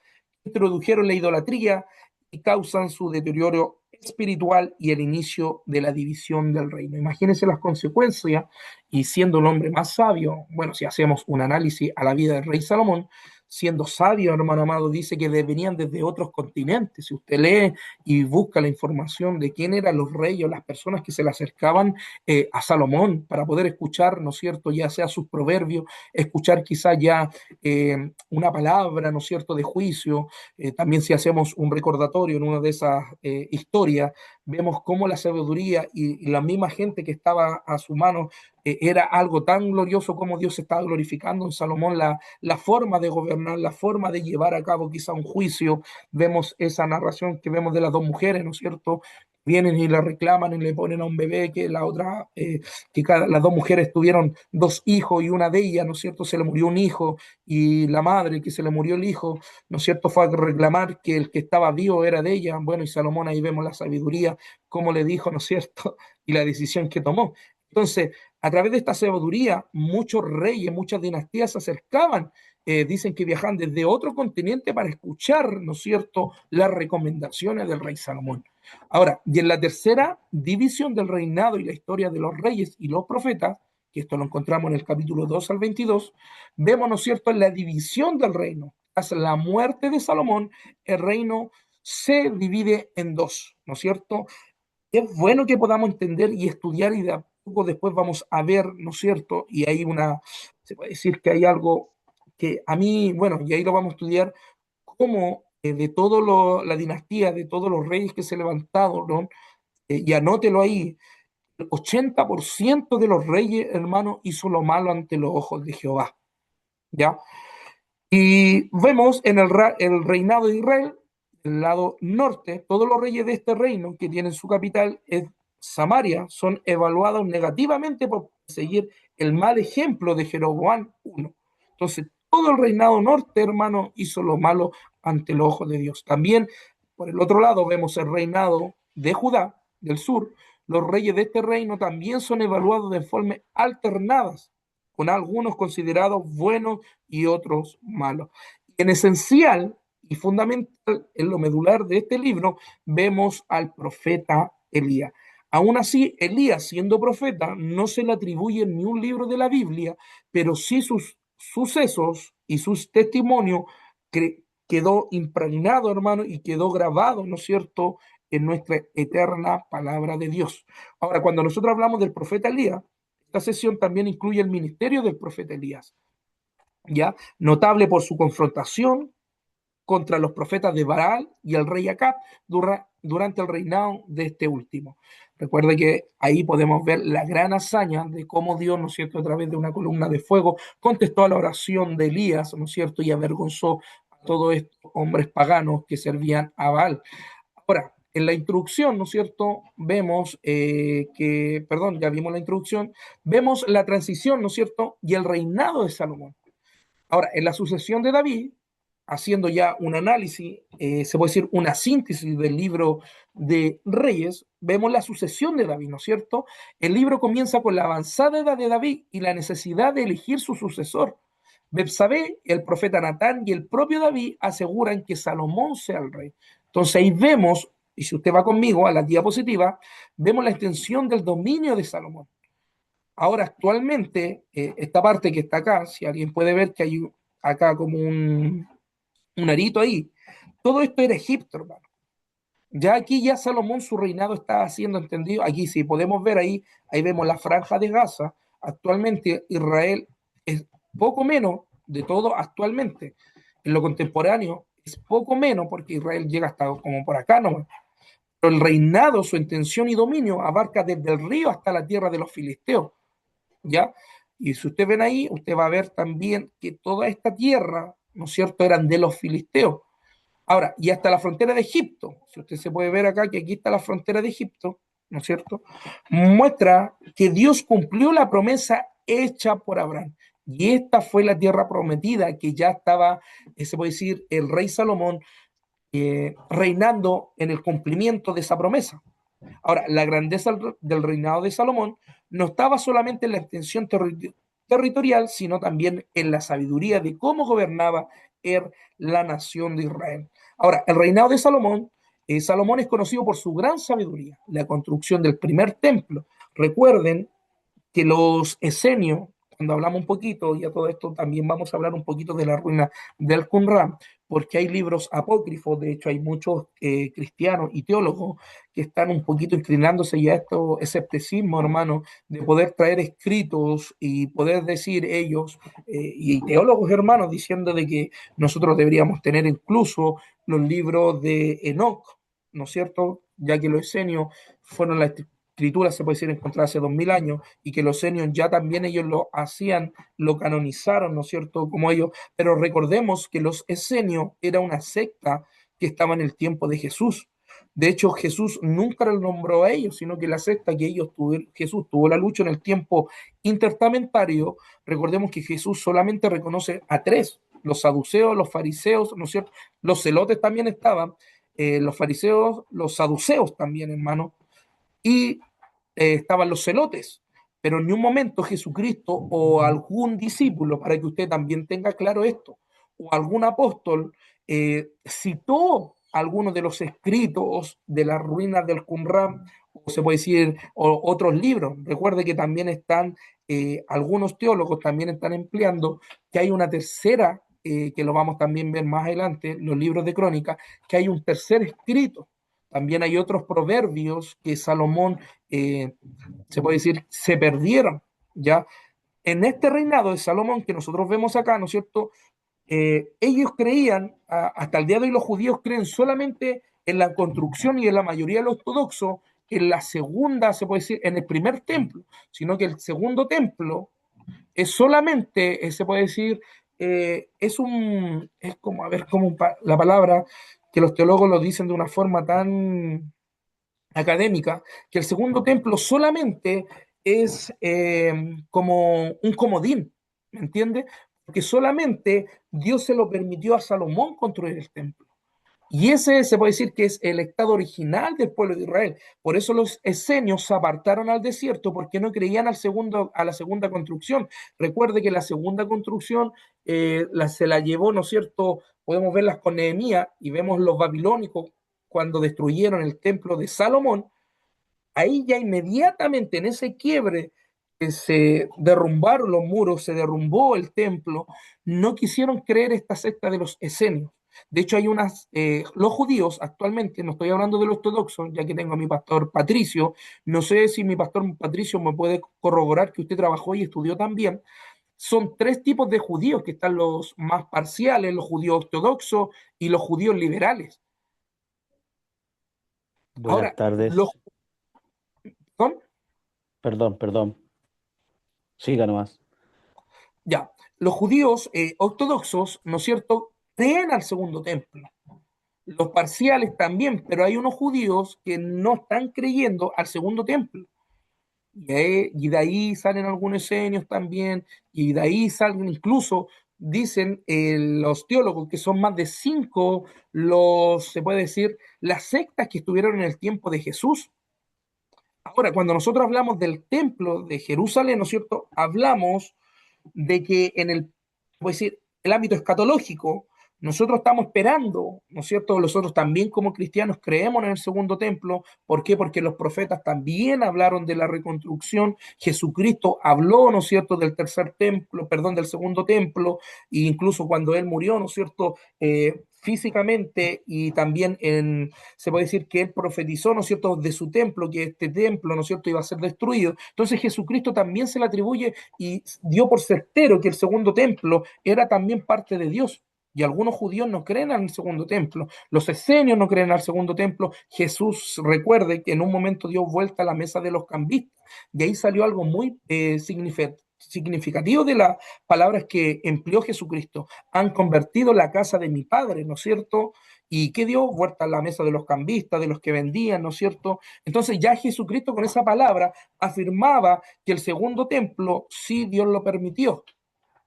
introdujeron la idolatría y causan su deterioro espiritual y el inicio de la división del reino. Imagínense las consecuencias, y siendo el hombre más sabio, bueno, si hacemos un análisis a la vida del rey Salomón, siendo sabio, hermano amado, dice que venían desde otros continentes. Si usted lee y busca la información de quién eran los reyes o las personas que se le acercaban a Salomón para poder escuchar, ¿no es cierto?, ya sea sus proverbios, escuchar quizá ya una palabra, ¿no es cierto?, de juicio. También si hacemos un recordatorio en una de esas historias, vemos cómo la sabiduría y la misma gente que estaba a su mano era algo tan glorioso como Dios estaba glorificando en Salomón la forma de gobernar, la forma de llevar a cabo quizá un juicio. Vemos esa narración que vemos de las dos mujeres, ¿no es cierto? Vienen y le reclaman y le ponen a un bebé que la otra, las dos mujeres tuvieron dos hijos y una de ellas, ¿no es cierto?, se le murió un hijo y la madre que se le murió el hijo, ¿no es cierto?, fue a reclamar que el que estaba vivo era de ella. Bueno, y Salomón ahí vemos la sabiduría, cómo le dijo, ¿no es cierto?, y la decisión que tomó. Entonces, a través de esta sabiduría, muchos reyes, muchas dinastías se acercaban, dicen que viajaban desde otro continente para escuchar, ¿no es cierto?, las recomendaciones del rey Salomón. Ahora, y en la tercera división del reinado y la historia de los reyes y los profetas, que esto lo encontramos en el capítulo 2 al 22, vemos, ¿no es cierto?, en la división del reino. Tras la muerte de Salomón, el reino se divide en dos, ¿no es cierto? Es bueno que podamos entender y estudiar y de a poco después vamos a ver, ¿no es cierto? Y hay se puede decir que hay algo que a mí, bueno, y ahí lo vamos a estudiar, cómo de toda la dinastía, de todos los reyes que se levantaron, ¿no? Y anótelo ahí, el 80% de los reyes, hermanos, hizo lo malo ante los ojos de Jehová, ¿ya? Y vemos en el reinado de Israel, el lado norte, todos los reyes de este reino que tienen su capital en Samaria son evaluados negativamente por seguir el mal ejemplo de Jeroboam I. Entonces, todo el reinado norte, hermano, hizo lo malo ante los ojos de Dios. También, por el otro lado, vemos el reinado de Judá, del sur. Los reyes de este reino también son evaluados de forma alternadas, con algunos considerados buenos y otros malos. En esencial y fundamental, en lo medular de este libro, vemos al profeta Elías. Aún así, Elías, siendo profeta, no se le atribuye ni un libro de la Biblia, pero sí sus sucesos y sus testimonios quedó impregnado, hermano, y quedó grabado, ¿no es cierto?, en nuestra eterna palabra de Dios. Ahora, cuando nosotros hablamos del profeta Elías, esta sesión también incluye el ministerio del profeta Elías, ¿ya? Notable por su confrontación contra los profetas de Baal y el rey Acab durante el reinado de este último. Recuerda que ahí podemos ver la gran hazaña de cómo Dios, ¿no es cierto?, a través de una columna de fuego, contestó a la oración de Elías, ¿no es cierto?, y avergonzó a todos estos hombres paganos que servían a Baal. Ahora, en la introducción, ¿no es cierto?, vemos perdón, ya vimos la introducción, vemos la transición, ¿no es cierto?, y el reinado de Salomón. Ahora, en la sucesión de David, haciendo ya un análisis, se puede decir una síntesis del libro de Reyes, vemos la sucesión de David, ¿no es cierto? El libro comienza con la avanzada edad de David y la necesidad de elegir su sucesor. Betsabé, el profeta Natán y el propio David aseguran que Salomón sea el rey. Entonces ahí vemos, y si usted va conmigo a la diapositiva, vemos la extensión del dominio de Salomón. Ahora, actualmente, esta parte que está acá, si alguien puede ver que hay acá como un arito ahí, todo esto era Egipto, hermano. Ya aquí ya Salomón, su reinado está siendo entendido. Aquí si podemos ver ahí vemos la franja de Gaza. Actualmente Israel es poco menos de todo actualmente. En lo contemporáneo es poco menos porque Israel llega hasta como por acá nomás. Pero el reinado, su intención y dominio abarca desde el río hasta la tierra de los filisteos. ¿Ya? Y si usted ven ahí, usted va a ver también que toda esta tierra, ¿no es cierto?, eran de los filisteos. Ahora, y hasta la frontera de Egipto, si usted se puede ver acá que aquí está la frontera de Egipto, ¿no es cierto?, muestra que Dios cumplió la promesa hecha por Abraham. Y esta fue la tierra prometida que ya estaba, se puede decir, el rey Salomón reinando en el cumplimiento de esa promesa. Ahora, la grandeza del reinado de Salomón no estaba solamente en la extensión territorial, sino también en la sabiduría de cómo gobernaba la nación de Israel. Ahora, el reinado de Salomón, Salomón es conocido por su gran sabiduría, la construcción del primer templo. Recuerden que los esenios, cuando hablamos un poquito, y a todo esto también vamos a hablar un poquito de la ruina del Qumran, porque hay libros apócrifos, de hecho hay muchos cristianos y teólogos que están un poquito inclinándose ya a esto escepticismo, hermano, de poder traer escritos y poder decir ellos, y teólogos hermanos, diciendo de que nosotros deberíamos tener incluso los libros de Enoch, ¿no es cierto? Ya que los esenios fueron las escrituras, se puede decir, encontradas hace 2000 años, y que los esenios ya también ellos lo hacían, lo canonizaron, ¿no es cierto? Como ellos, pero recordemos que los esenios era una secta que estaba en el tiempo de Jesús. De hecho, Jesús nunca los nombró a ellos, sino que la secta que ellos tuvieron, Jesús tuvo la lucha en el tiempo intertestamentario. Recordemos que Jesús solamente reconoce a tres: los saduceos, los fariseos, ¿no es cierto? Los celotes también estaban, los fariseos, los saduceos también, hermano, y estaban los celotes. Pero en ni un momento Jesucristo o algún discípulo, para que usted también tenga claro esto, o algún apóstol, citó algunos de los escritos de las ruinas del Qumran, o se puede decir, o otros libros. Recuerde que también están, algunos teólogos también están empleando que hay una tercera, que lo vamos también a ver más adelante, los libros de crónica, que hay un tercer escrito. También hay otros proverbios que Salomón, se puede decir, se perdieron, ¿ya? En este reinado de Salomón que nosotros vemos acá, ¿no es cierto? Ellos creían, hasta el día de hoy los judíos creen solamente en la construcción, y en la mayoría de los ortodoxos, en la segunda, se puede decir, en el primer templo, sino que el segundo templo es solamente, se puede decir, es como, a ver, como la palabra, que los teólogos lo dicen de una forma tan académica, que el segundo templo solamente es como un comodín, ¿me entiende? Porque solamente Dios se lo permitió a Salomón construir el templo. Y ese se puede decir que es el estado original del pueblo de Israel. Por eso los esenios se apartaron al desierto, porque no creían a la segunda construcción. Recuerde que la segunda construcción se la llevó, ¿no es cierto? Podemos verlas con Nehemías, y vemos los babilónicos cuando destruyeron el templo de Salomón. Ahí ya inmediatamente en ese quiebre, que se derrumbaron los muros, se derrumbó el templo, no quisieron creer esta secta de los esenios. De hecho, hay los judíos actualmente, no estoy hablando de los ortodoxos, ya que tengo a mi pastor Patricio, no sé si mi pastor Patricio me puede corroborar que usted trabajó y estudió también. Son tres tipos de judíos, que están los más parciales, los judíos ortodoxos y los judíos liberales. Buenas Ahora, los, tardes. ¿son? Perdón. Siga nomás. Ya, los judíos ortodoxos, ¿no es cierto?, creen al segundo templo. Los parciales también, pero hay unos judíos que no están creyendo al segundo templo. Y de ahí salen algunos esenios también, y de ahí salen incluso, dicen los teólogos, que son más de cinco se puede decir, las sectas que estuvieron en el tiempo de Jesús. Ahora, cuando nosotros hablamos del templo de Jerusalén, ¿no es cierto?, hablamos de que en el, puede decir, el ámbito escatológico, nosotros estamos esperando, ¿no es cierto? Nosotros también como cristianos creemos en el segundo templo. ¿Por qué? Porque los profetas también hablaron de la reconstrucción. Jesucristo habló, ¿no es cierto?, del tercer templo, perdón, del segundo templo, e incluso cuando él murió, ¿no es cierto?, físicamente, y también se puede decir que él profetizó, ¿no es cierto?, de su templo, que este templo, ¿no es cierto?, iba a ser destruido. Entonces Jesucristo también se le atribuye y dio por certero que el segundo templo era también parte de Dios. Y algunos judíos no creen al segundo templo, los esenios no creen al segundo templo. Jesús, recuerde que en un momento dio vuelta a la mesa de los cambistas, de ahí salió algo muy significativo de las palabras que empleó Jesucristo: han convertido la casa de mi padre, ¿no es cierto? ¿Y qué dio? Vuelta a la mesa de los cambistas, de los que vendían, ¿no es cierto? Entonces ya Jesucristo con esa palabra afirmaba que el segundo templo sí Dios lo permitió.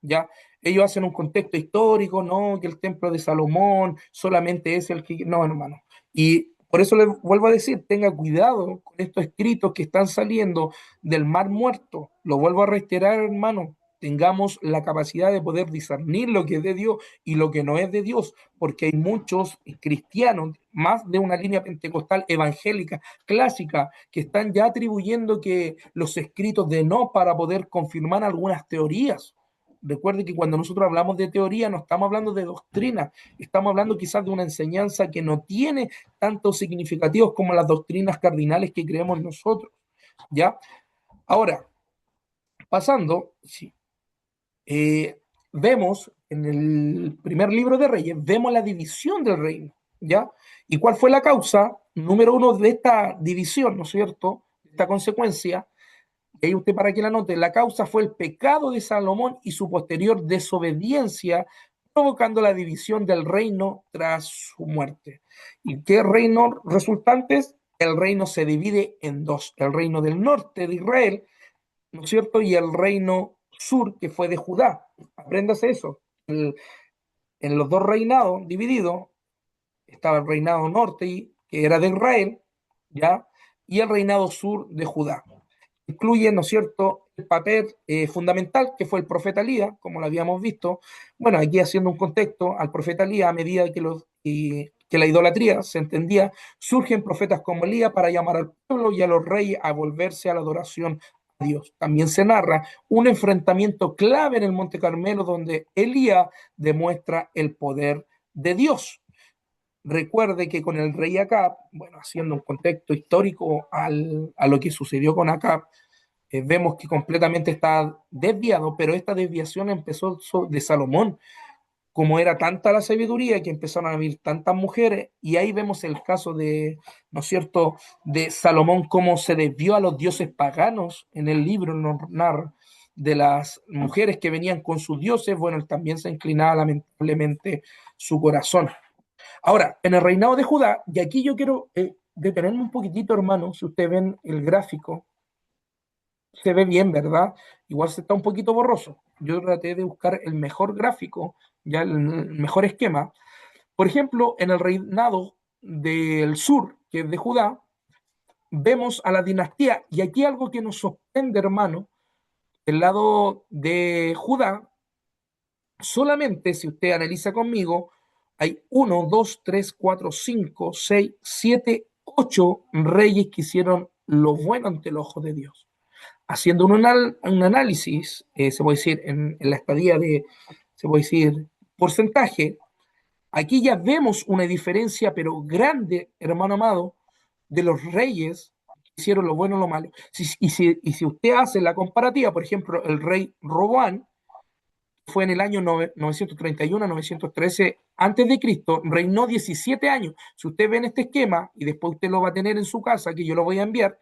¿Ya? Ellos hacen un contexto histórico, no, que el templo de Salomón solamente es el que... No, hermano. Y por eso les vuelvo a decir, tenga cuidado con estos escritos que están saliendo del Mar Muerto. Lo vuelvo a reiterar, hermano. tengamos la capacidad de poder discernir lo que es de Dios y lo que no es de Dios, porque hay muchos cristianos, más de una línea pentecostal evangélica clásica, que están ya atribuyendo que los escritos de no para poder confirmar algunas teorías. Recuerde que cuando nosotros hablamos de teoría no estamos hablando de doctrina, estamos hablando quizás de una enseñanza que no tiene tantos significativos como las doctrinas cardinales que creemos nosotros, ¿ya? Ahora, pasando, sí, vemos en el primer libro de Reyes, vemos la división del reino, ¿ya? ¿Y cuál fue la causa número uno de esta división, ¿no es cierto? Esta consecuencia, y ahí usted para que la note, la causa fue el pecado de Salomón y su posterior desobediencia, provocando la división del reino tras su muerte. ¿Y qué reino resultantes? El reino se divide en dos, el reino del norte de Israel, ¿no es cierto? Y el reino sur, que fue de Judá. Apréndase eso. En los dos reinados divididos estaba el reinado norte, que era de Israel, ¿ya? Y el reinado sur de Judá. Incluye, ¿no es cierto?, el papel fundamental que fue el profeta Elías, como lo habíamos visto. Bueno, aquí haciendo un contexto, al profeta Elías, a medida que la idolatría se entendía, surgen profetas como Elías para llamar al pueblo y a los reyes a volverse a la adoración a Dios. También se narra un enfrentamiento clave en el Monte Carmelo donde Elías demuestra el poder de Dios. Recuerde que con el rey Acab, bueno, haciendo un contexto histórico a lo que sucedió con Acab, vemos que completamente está desviado, pero esta desviación empezó de Salomón, como era tanta la sabiduría que empezaron a vivir tantas mujeres, y ahí vemos el caso de, ¿no es cierto?, de Salomón, cómo se desvió a los dioses paganos. En el libro nos narra de las mujeres que venían con sus dioses, bueno, él también se inclinaba lamentablemente su corazón. Ahora, en el reinado de Judá, y aquí yo quiero detenerme un poquitito, hermano, si ustedes ven el gráfico, se ve bien, ¿verdad? Igual se está un poquito borroso. Yo traté de buscar el mejor gráfico, ya el mejor esquema. Por ejemplo, en el reinado del sur, que es de Judá, vemos a la dinastía, y aquí algo que nos sorprende, hermano, el lado de Judá, solamente si usted analiza conmigo, hay uno, dos, tres, cuatro, cinco, seis, siete, ocho reyes que hicieron lo bueno ante el ojo de Dios. Haciendo un análisis, se puede decir, en la estadía de, se puede decir, porcentaje, aquí ya vemos una diferencia, pero grande, hermano amado, de los reyes que hicieron lo bueno y lo malo. Y si usted hace la comparativa, por ejemplo, el rey Roboán fue en el año 931 a 913 antes de Cristo, reinó 17 años. Si usted ve en este esquema, y después usted lo va a tener en su casa, que yo lo voy a enviar,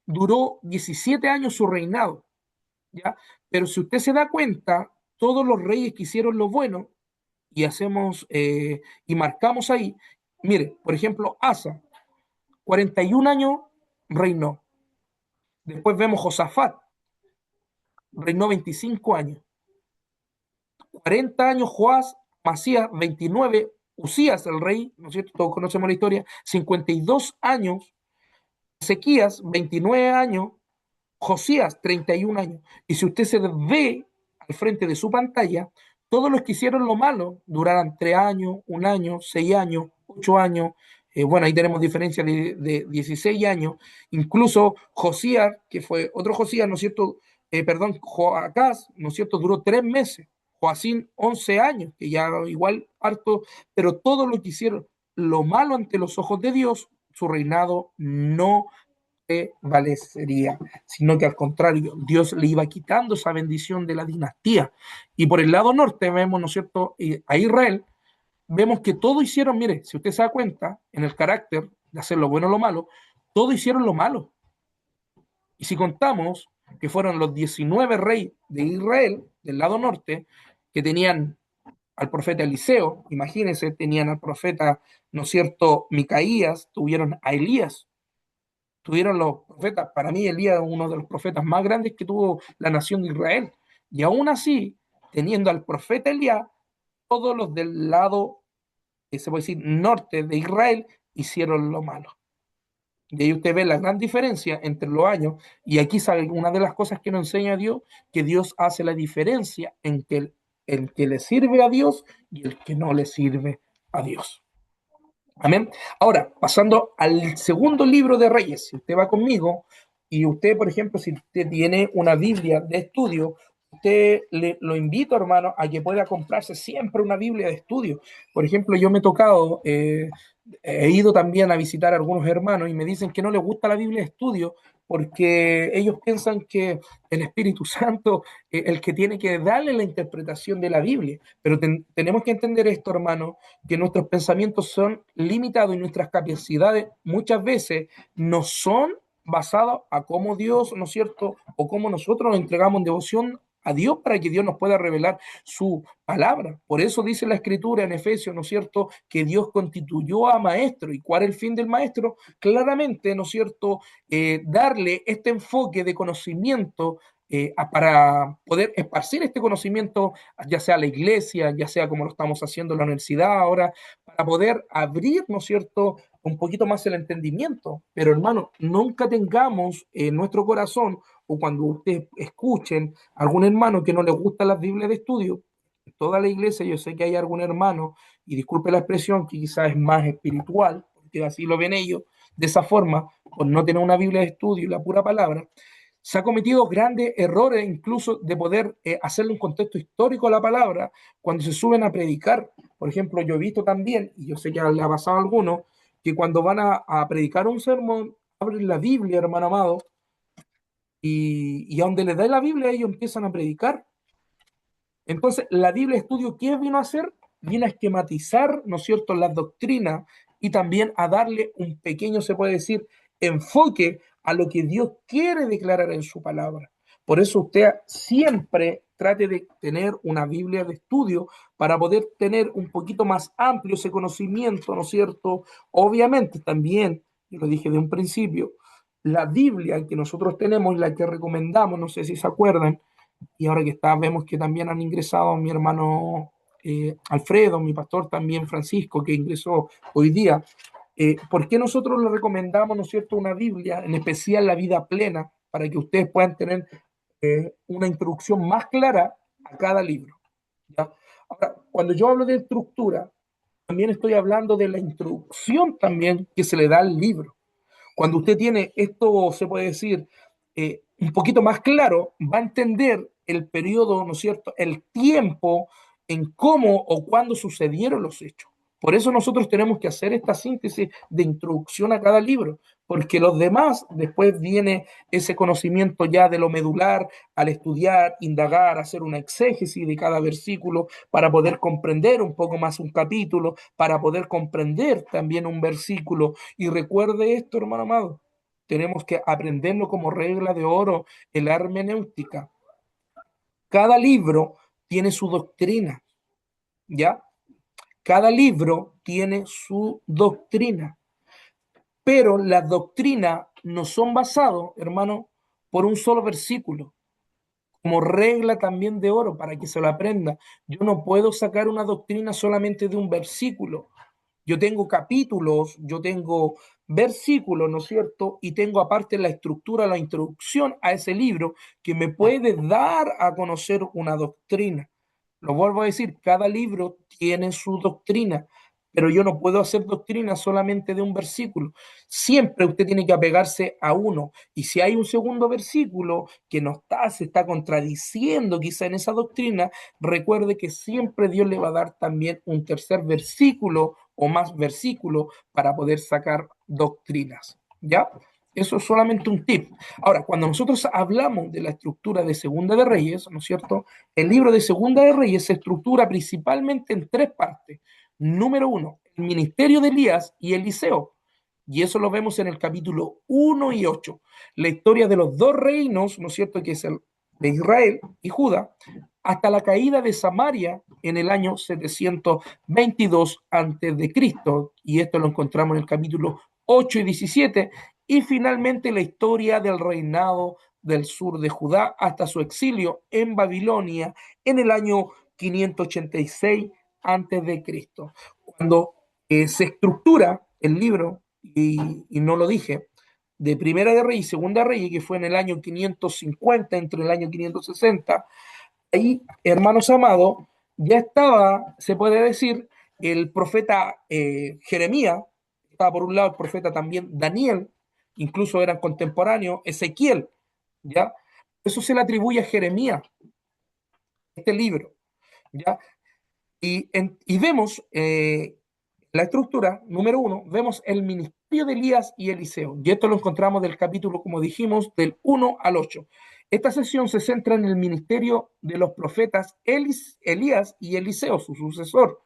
duró 17 años su reinado, ¿ya? Pero si usted se da cuenta, todos los reyes que hicieron lo bueno, y hacemos, y marcamos ahí, mire, por ejemplo, Asa, 41 años reinó. Después vemos Josafat, reinó 25 años. 40 años Joás, Masías, 29, Usías, el rey, ¿no es cierto? Todos conocemos la historia, 52 años, Ezequías, 29 años, Josías, 31 años. Y si usted se ve al frente de su pantalla, todos los que hicieron lo malo durarán 3 años, 1 año, 6 años, 8 años. Bueno, ahí tenemos diferencia de 16 años. Incluso Josías, que fue otro Josías, ¿no es cierto? Perdón, Joacás, ¿no es cierto? Duró 3 meses. Joacín, 11 años, que ya igual harto, pero todo lo que hicieron lo malo ante los ojos de Dios, su reinado no prevalecería, sino que al contrario, Dios le iba quitando esa bendición de la dinastía. Y por el lado norte vemos, ¿no es cierto?, a Israel, vemos que todo hicieron, mire, si usted se da cuenta, en el carácter de hacer lo bueno o lo malo, todo hicieron lo malo. Y si contamos que fueron los 19 reyes de Israel, del lado norte, que tenían al profeta Eliseo, imagínense, tenían al profeta, ¿no es cierto?, Micaías, tuvieron a Elías, tuvieron los profetas, para mí Elías es uno de los profetas más grandes que tuvo la nación de Israel. Y aún así, teniendo al profeta Elías, todos los del lado, se puede decir, norte de Israel, hicieron lo malo. Y ahí usted ve la gran diferencia entre los años, y aquí sale una de las cosas que nos enseña Dios, que Dios hace la diferencia entre el que le sirve a Dios y el que no le sirve a Dios. Amén. Ahora, pasando al segundo libro de Reyes, si usted va conmigo y usted, por ejemplo, si usted tiene una Biblia de estudio, lo invito, hermano, a que pueda comprarse siempre una Biblia de estudio. Por ejemplo, yo me he tocado, he ido también a visitar a algunos hermanos y me dicen que no les gusta la Biblia de estudio porque ellos piensan que el Espíritu Santo es el que tiene que darle la interpretación de la Biblia. Pero tenemos que entender esto, hermano, que nuestros pensamientos son limitados y nuestras capacidades muchas veces no son basadas a cómo Dios, ¿no es cierto?, o cómo nosotros nos entregamos en devoción a Dios para que Dios nos pueda revelar su palabra. Por eso dice la Escritura en Efesios, ¿no es cierto?, que Dios constituyó a maestro. ¿Y cuál es el fin del maestro? Claramente, ¿no es cierto?, darle este enfoque de conocimiento para poder esparcir este conocimiento, ya sea a la iglesia, ya sea como lo estamos haciendo en la universidad ahora, para poder abrir, ¿no es cierto?, un poquito más el entendimiento. Pero hermano, nunca tengamos en nuestro corazón, o cuando ustedes escuchen a algún hermano que no le gusta las Biblias de estudio, en toda la iglesia yo sé que hay algún hermano, y disculpe la expresión, que quizás es más espiritual, porque así lo ven ellos, de esa forma, por no tener una Biblia de estudio y la pura palabra, se ha cometido grandes errores incluso de poder hacerle un contexto histórico a la palabra cuando se suben a predicar. Por ejemplo, yo he visto también, y yo sé que le ha pasado a algunos, que cuando van a predicar un sermón, abren la Biblia, hermano amado, y a donde les da la Biblia ellos empiezan a predicar. Entonces, la Biblia estudio, ¿qué vino a hacer? Viene a esquematizar, ¿no es cierto?, las doctrinas y también a darle un pequeño, se puede decir, enfoque a lo que Dios quiere declarar en su palabra. Por eso usted siempre trate de tener una Biblia de estudio para poder tener un poquito más amplio ese conocimiento, ¿no es cierto? Obviamente también, yo lo dije de un principio, la Biblia que nosotros tenemos y la que recomendamos, no sé si se acuerdan, y ahora que está, vemos que también han ingresado mi hermano Alfredo, mi pastor también Francisco, que ingresó hoy día. ¿Por qué nosotros le recomendamos, ¿no es cierto?, una Biblia, en especial la vida plena, para que ustedes puedan tener una introducción más clara a cada libro? ¿Ya? Ahora, cuando yo hablo de estructura, también estoy hablando de la introducción también que se le da al libro. Cuando usted tiene esto, se puede decir, un poquito más claro, va a entender el periodo, ¿no es cierto?, el tiempo en cómo o cuándo sucedieron los hechos. Por eso nosotros tenemos que hacer esta síntesis de introducción a cada libro, porque los demás, después viene ese conocimiento ya de lo medular, al estudiar, indagar, hacer una exégesis de cada versículo para poder comprender un poco más un capítulo, para poder comprender también un versículo. Y recuerde esto, hermano amado, tenemos que aprenderlo como regla de oro en la hermenéutica. Cada libro tiene su doctrina, ¿ya? Cada libro tiene su doctrina, pero las doctrinas no son basadas, hermano, por un solo versículo, como regla también de oro para que se lo aprenda. Yo no puedo sacar una doctrina solamente de un versículo. Yo tengo capítulos, yo tengo versículos, ¿no es cierto? Y tengo aparte la estructura, la introducción a ese libro que me puede dar a conocer una doctrina. Lo vuelvo a decir, cada libro tiene su doctrina, pero yo no puedo hacer doctrina solamente de un versículo. Siempre usted tiene que apegarse a uno. Y si hay un segundo versículo que no está, se está contradiciendo quizá en esa doctrina, recuerde que siempre Dios le va a dar también un tercer versículo o más versículos para poder sacar doctrinas. ¿Ya? Eso es solamente un tip. Ahora, cuando nosotros hablamos de la estructura de Segunda de Reyes, ¿no es cierto? El libro de Segunda de Reyes se estructura principalmente en tres partes. Número uno, el ministerio de Elías y Eliseo. Y eso lo vemos en el capítulo 1 y 8. La historia de los dos reinos, ¿no es cierto?, que es el de Israel y Judá, hasta la caída de Samaria en el año 722 a.C. Y esto lo encontramos en el capítulo 8 y 17. Y finalmente la historia del reinado del sur de Judá hasta su exilio en Babilonia en el año 586 a.C. Cuando se estructura el libro, y no lo dije, de Primera de Reyes y Segunda de Reyes, que fue en el año 550, entre el año 560, ahí, hermanos amados, ya estaba, se puede decir, el profeta Jeremías, estaba por un lado el profeta también Daniel, incluso eran contemporáneos, Ezequiel, ¿ya? Eso se le atribuye a Jeremías, este libro, ¿ya? Y vemos la estructura, número uno, vemos el ministerio de Elías y Eliseo. Y esto lo encontramos del capítulo, como dijimos, del 1 al 8. Esta sesión se centra en el ministerio de los profetas Elías y Eliseo, su sucesor.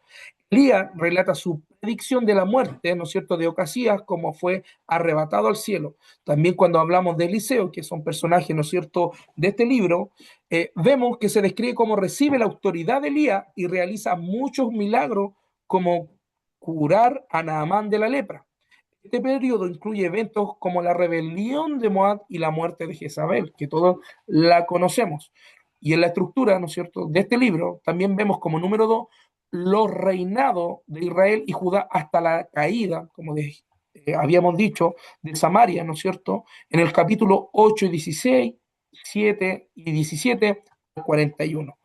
Elías relata su predicción de la muerte, ¿no es cierto?, de Ocasías, como fue arrebatado al cielo. También cuando hablamos de Eliseo, que son personajes, ¿no es cierto?, de este libro, vemos que se describe cómo recibe la autoridad de Elías y realiza muchos milagros, como curar a Naamán de la lepra. Este periodo incluye eventos como la rebelión de Moab y la muerte de Jezabel, que todos la conocemos. Y en la estructura, ¿no es cierto?, de este libro también vemos como número dos los reinados de Israel y Judá hasta la caída, como habíamos dicho, de Samaria, ¿no es cierto?, en el capítulo 8 y 16, 7 y 17 al 41.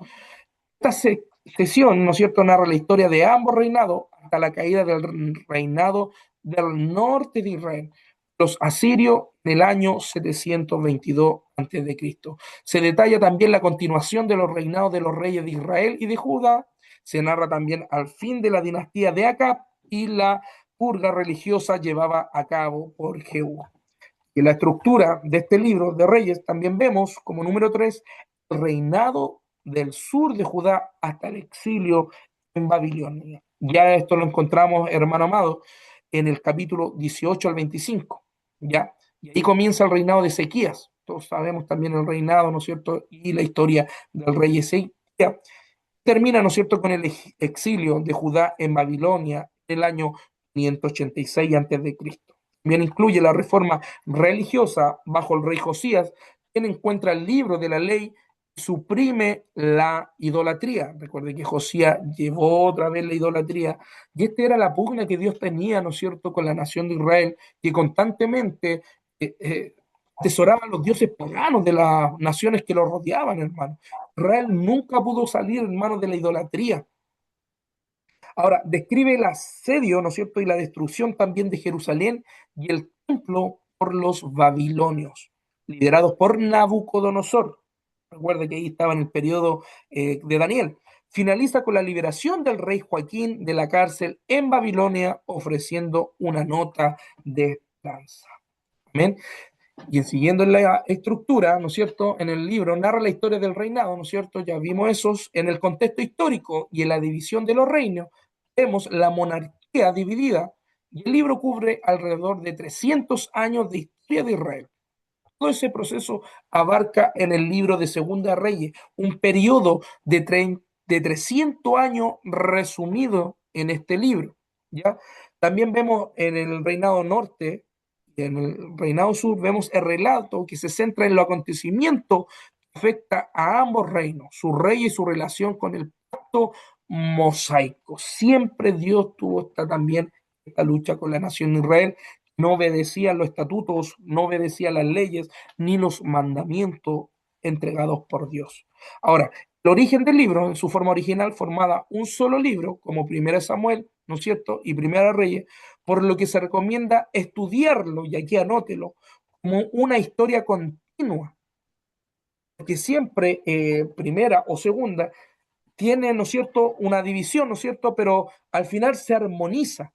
Esta sesión, ¿no es cierto?, narra la historia de ambos reinados hasta la caída del reinado del norte de Israel, los asirios, en el año 722 a.C. Se detalla también la continuación de los reinados de los reyes de Israel y de Judá. Se narra también al fin de la dinastía de Acab y la purga religiosa llevada a cabo por Jehú. Y en la estructura de este libro de Reyes también vemos como número 3 el reinado del sur de Judá hasta el exilio en Babilonia. Ya esto lo encontramos, hermano amado, en el capítulo 18 al 25. ¿Ya? Y ahí comienza el reinado de Ezequías. Todos sabemos también el reinado, ¿no es cierto? Y la historia del rey Ezequías. Termina, ¿no es cierto?, con el exilio de Judá en Babilonia en el año 586 a.C. También incluye la reforma religiosa bajo el rey Josías, quien encuentra el libro de la ley y suprime la idolatría. Recuerde que Josías llevó otra vez la idolatría, y esta era la pugna que Dios tenía, ¿no es cierto?, con la nación de Israel, que constantemente atesoraba a los dioses paganos de las naciones que lo rodeaban, hermano. Israel nunca pudo salir, hermano, de la idolatría. Ahora, describe el asedio, ¿no es cierto?, y la destrucción también de Jerusalén y el templo por los babilonios, liderados por Nabucodonosor. Recuerda que ahí estaba en el periodo de Daniel. Finaliza con la liberación del rey Joaquín de la cárcel en Babilonia, ofreciendo una nota de esperanza. Amén. Y siguiendo en la estructura, ¿no es cierto?, en el libro narra la historia del reinado, ¿no es cierto? Ya vimos esos en el contexto histórico y en la división de los reinos. Vemos la monarquía dividida y el libro cubre alrededor de 300 años de historia de Israel. Todo ese proceso abarca en el libro de Segunda Reyes, un periodo de 300 años resumido en este libro, ¿ya? También vemos en el reinado norte y en el reinado sur, vemos el relato que se centra en los acontecimientos que afecta a ambos reinos, su rey y su relación con el pacto mosaico. Siempre Dios tuvo también esta lucha con la nación de Israel, no obedecía los estatutos, no obedecía las leyes ni los mandamientos entregados por Dios. Ahora, el origen del libro, en su forma original, formaba un solo libro, como Primera Samuel, ¿no es cierto?, y Primera Reyes, por lo que se recomienda estudiarlo, y aquí anótelo, como una historia continua, porque siempre primera o segunda tiene, ¿no es cierto?, una división, ¿no es cierto?, pero al final se armoniza,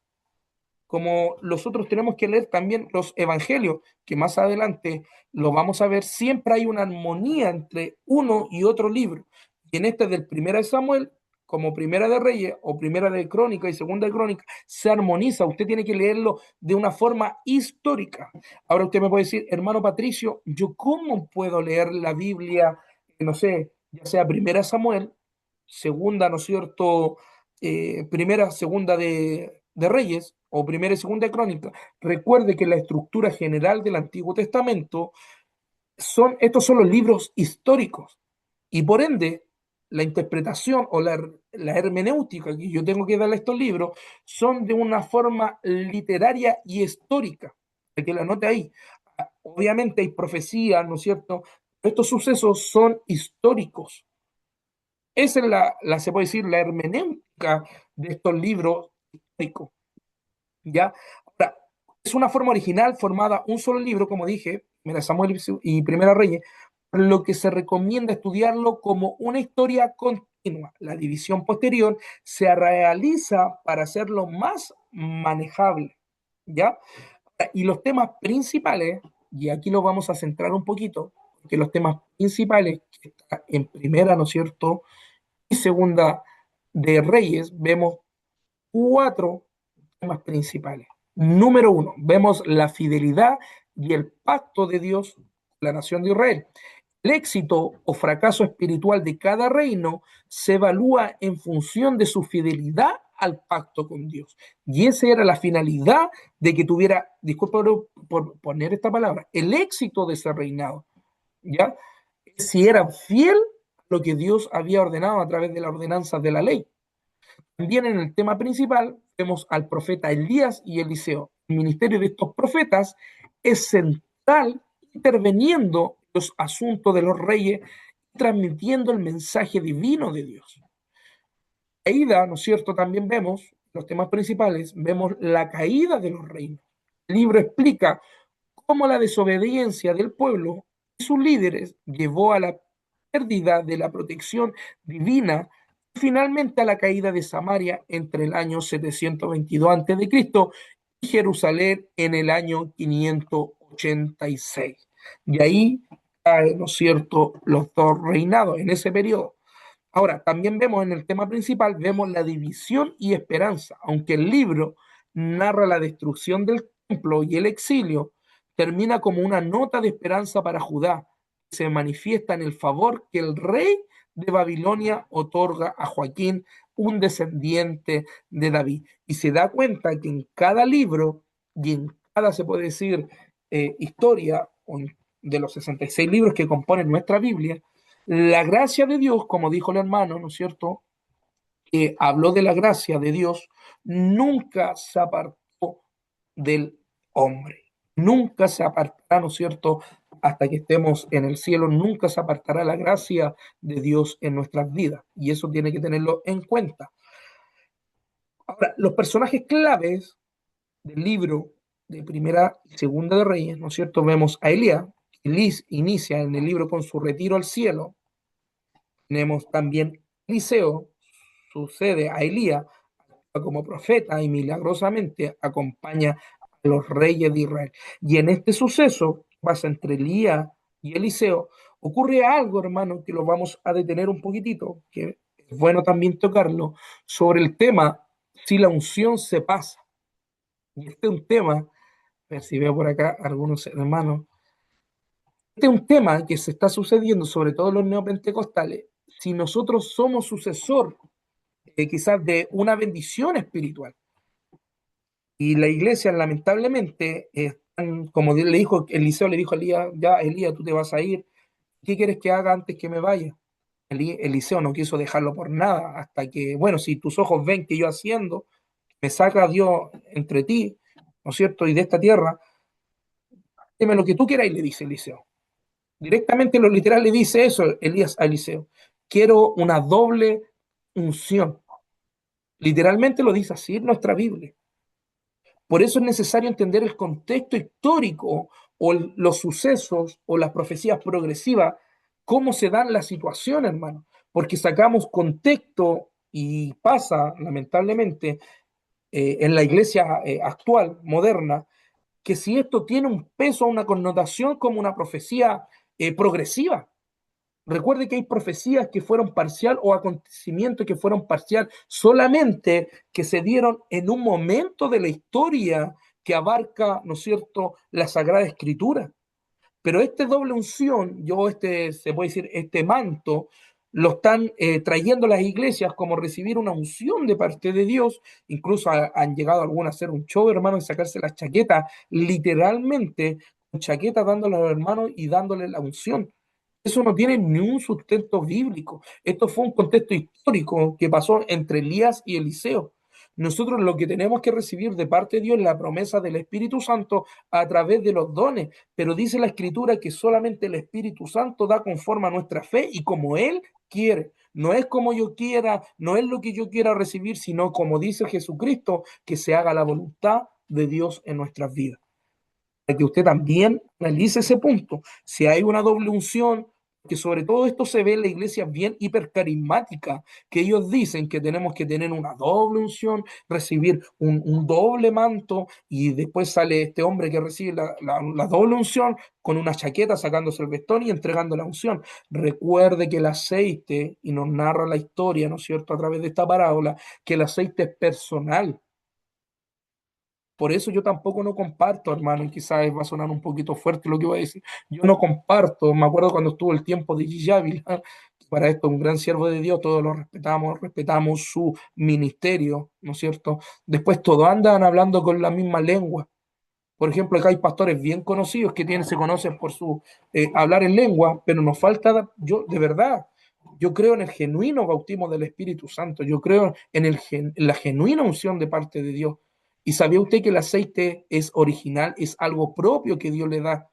como nosotros tenemos que leer también los evangelios, que más adelante lo vamos a ver. Siempre hay una armonía entre uno y otro libro. Y en este del Primera de Samuel, como Primera de Reyes o Primera de Crónica y Segunda de Crónica, se armoniza. Usted tiene que leerlo de una forma histórica. Ahora usted me puede decir, hermano Patricio, ¿yo cómo puedo leer la Biblia, no sé, ya sea Primera de Samuel, Segunda, ¿no es cierto?, Primera, Segunda de Reyes o Primera y Segunda de Crónica? Recuerde que la estructura general del Antiguo Testamento estos son los libros históricos, y por ende la interpretación o la hermenéutica que yo tengo que darle a estos libros son de una forma literaria y histórica, que la note ahí. Obviamente hay profecías, ¿no es cierto? Estos sucesos son históricos. Esa es se puede decir, la hermenéutica de estos libros históricos, ¿ya? Ahora, es una forma original formada un solo libro, como dije, Primera Samuel y Primera Reyes, por lo que se recomienda estudiarlo como una historia continua. La división posterior se realiza para hacerlo más manejable, ¿ya? Y los temas principales, y aquí lo vamos a centrar un poquito, que los temas principales que está en primera, ¿no es cierto? Y segunda de Reyes, vemos cuatro temas principales. Número uno, vemos la fidelidad y el pacto de Dios con la nación de Israel. El éxito o fracaso espiritual de cada reino se evalúa en función de su fidelidad al pacto con Dios. Y esa era la finalidad de que tuviera, disculpa por poner esta palabra, el éxito de ese reinado. ¿Ya? Si era fiel a lo que Dios había ordenado a través de las ordenanzas de la ley. También en el tema principal vemos al profeta Elías y Eliseo. El ministerio de estos profetas es central, interviniendo en los asuntos de los reyes, transmitiendo el mensaje divino de Dios. Caída, ¿no es cierto? También vemos los temas principales, vemos la caída de los reinos. El libro explica cómo la desobediencia del pueblo y sus líderes llevó a la pérdida de la protección divina y finalmente a la caída de Samaria entre el año 722 a.C. y Jerusalén en el año 586. Y ahí caen, ¿no es cierto?, los dos reinados en ese periodo. Ahora, también vemos en el tema principal, vemos la división y esperanza. Aunque el libro narra la destrucción del templo y el exilio, termina como una nota de esperanza para Judá, que se manifiesta en el favor que el rey de Babilonia otorga a Joaquín, un descendiente de David. Y se da cuenta que en cada libro y en cada, se puede decir, historia de los 66 libros que componen nuestra Biblia, la gracia de Dios, como dijo el hermano, ¿no es cierto? Que habló de la gracia de Dios, nunca se apartó del hombre. Nunca se apartará, ¿no es cierto? Hasta que estemos en el cielo, nunca se apartará la gracia de Dios en nuestras vidas. Y eso tiene que tenerlo en cuenta. Ahora, los personajes claves del libro de Primera y Segunda de Reyes, ¿no es cierto? Vemos a Elías, que inicia en el libro con su retiro al cielo. Tenemos también Eliseo, sucede a Elías como profeta y milagrosamente acompaña a los reyes de Israel. Y en este suceso, que pasa entre Elías y Eliseo, ocurre algo, hermano, que lo vamos a detener un poquitito, que es bueno también tocarlo, sobre el tema si la unción se pasa. Y este es un tema, a ver si veo por acá algunos hermanos, este es un tema que se está sucediendo, sobre todo en los neopentecostales, si nosotros somos sucesor quizás de una bendición espiritual. Y la iglesia, lamentablemente, como le dijo, Eliseo le dijo a Elías, ya Elías, tú te vas a ir, ¿qué quieres que haga antes que me vaya? Eliseo no quiso dejarlo por nada, hasta que, bueno, si tus ojos ven que yo haciendo, me saca Dios entre ti, ¿no es cierto? Y de esta tierra, dime lo que tú quieras, y le dice Eliseo. Directamente lo literal le dice eso Elías a Eliseo. Quiero una doble unción. Literalmente lo dice así en nuestra Biblia. Por eso es necesario entender el contexto histórico o los sucesos o las profecías progresivas, cómo se dan las situaciones, hermano. Porque sacamos contexto y pasa, lamentablemente, en la iglesia actual, moderna, que si esto tiene un peso, una connotación como una profecía progresiva. Recuerde que hay profecías que fueron parcial o acontecimientos que fueron parcial, solamente que se dieron en un momento de la historia que abarca, ¿no es cierto?, la Sagrada Escritura. Pero este doble unción, se puede decir, este manto, lo están trayendo las iglesias como recibir una unción de parte de Dios. Incluso han llegado algunos a hacer un show, hermano, y sacarse las chaquetas, literalmente, con chaquetas dándole a los hermanos y dándole la unción. Eso no tiene ni un sustento bíblico. Esto fue un contexto histórico que pasó entre Elías y Eliseo. Nosotros lo que tenemos que recibir de parte de Dios es la promesa del Espíritu Santo a través de los dones, pero dice la Escritura que solamente el Espíritu Santo da conforme a nuestra fe y como Él quiere. No es como yo quiera, no es lo que yo quiera recibir, sino como dice Jesucristo, que se haga la voluntad de Dios en nuestras vidas. Para que usted también analice ese punto. Si hay una doble unción, que sobre todo esto se ve en la iglesia bien hipercarismática, que ellos dicen que tenemos que tener una doble unción, recibir un doble manto, y después sale este hombre que recibe la doble unción con una chaqueta sacándose el vestón y entregando la unción. Recuerde que el aceite, y nos narra la historia, ¿no es cierto?, a través de esta parábola, que el aceite es personal. Por eso yo tampoco no comparto, hermano, y quizás va a sonar un poquito fuerte lo que voy a decir. Yo no comparto, me acuerdo cuando estuvo el tiempo de Gigi Ávila, para esto un gran siervo de Dios, todos lo respetamos, respetamos su ministerio, ¿no es cierto? Después todos andan hablando con la misma lengua. Por ejemplo, acá hay pastores bien conocidos que tienen, se conocen por su hablar en lengua, pero nos falta, yo de verdad, yo creo en el genuino bautismo del Espíritu Santo, yo creo en, en la genuina unción de parte de Dios. ¿Y sabía usted que el aceite es original, es algo propio que Dios le da?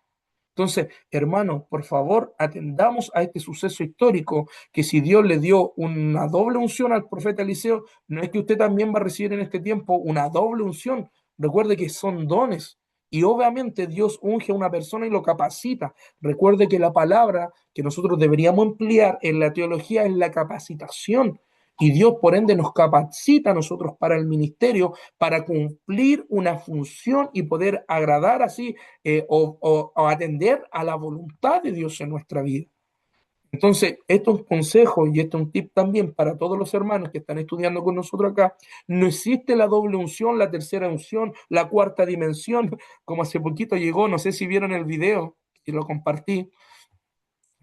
Entonces, hermano, por favor, atendamos a este suceso histórico, que si Dios le dio una doble unción al profeta Eliseo, no es que usted también va a recibir en este tiempo una doble unción. Recuerde que son dones. Y obviamente Dios unge a una persona y lo capacita. Recuerde que la palabra que nosotros deberíamos emplear en la teología es la capacitación. Y Dios, por ende, nos capacita a nosotros para el ministerio, para cumplir una función y poder agradar así o atender a la voluntad de Dios en nuestra vida. Entonces, esto es un consejo y esto es un tip también para todos los hermanos que están estudiando con nosotros acá. No existe la doble unción, la tercera unción, la cuarta dimensión, como hace poquito llegó, no sé si vieron el video, y lo compartí,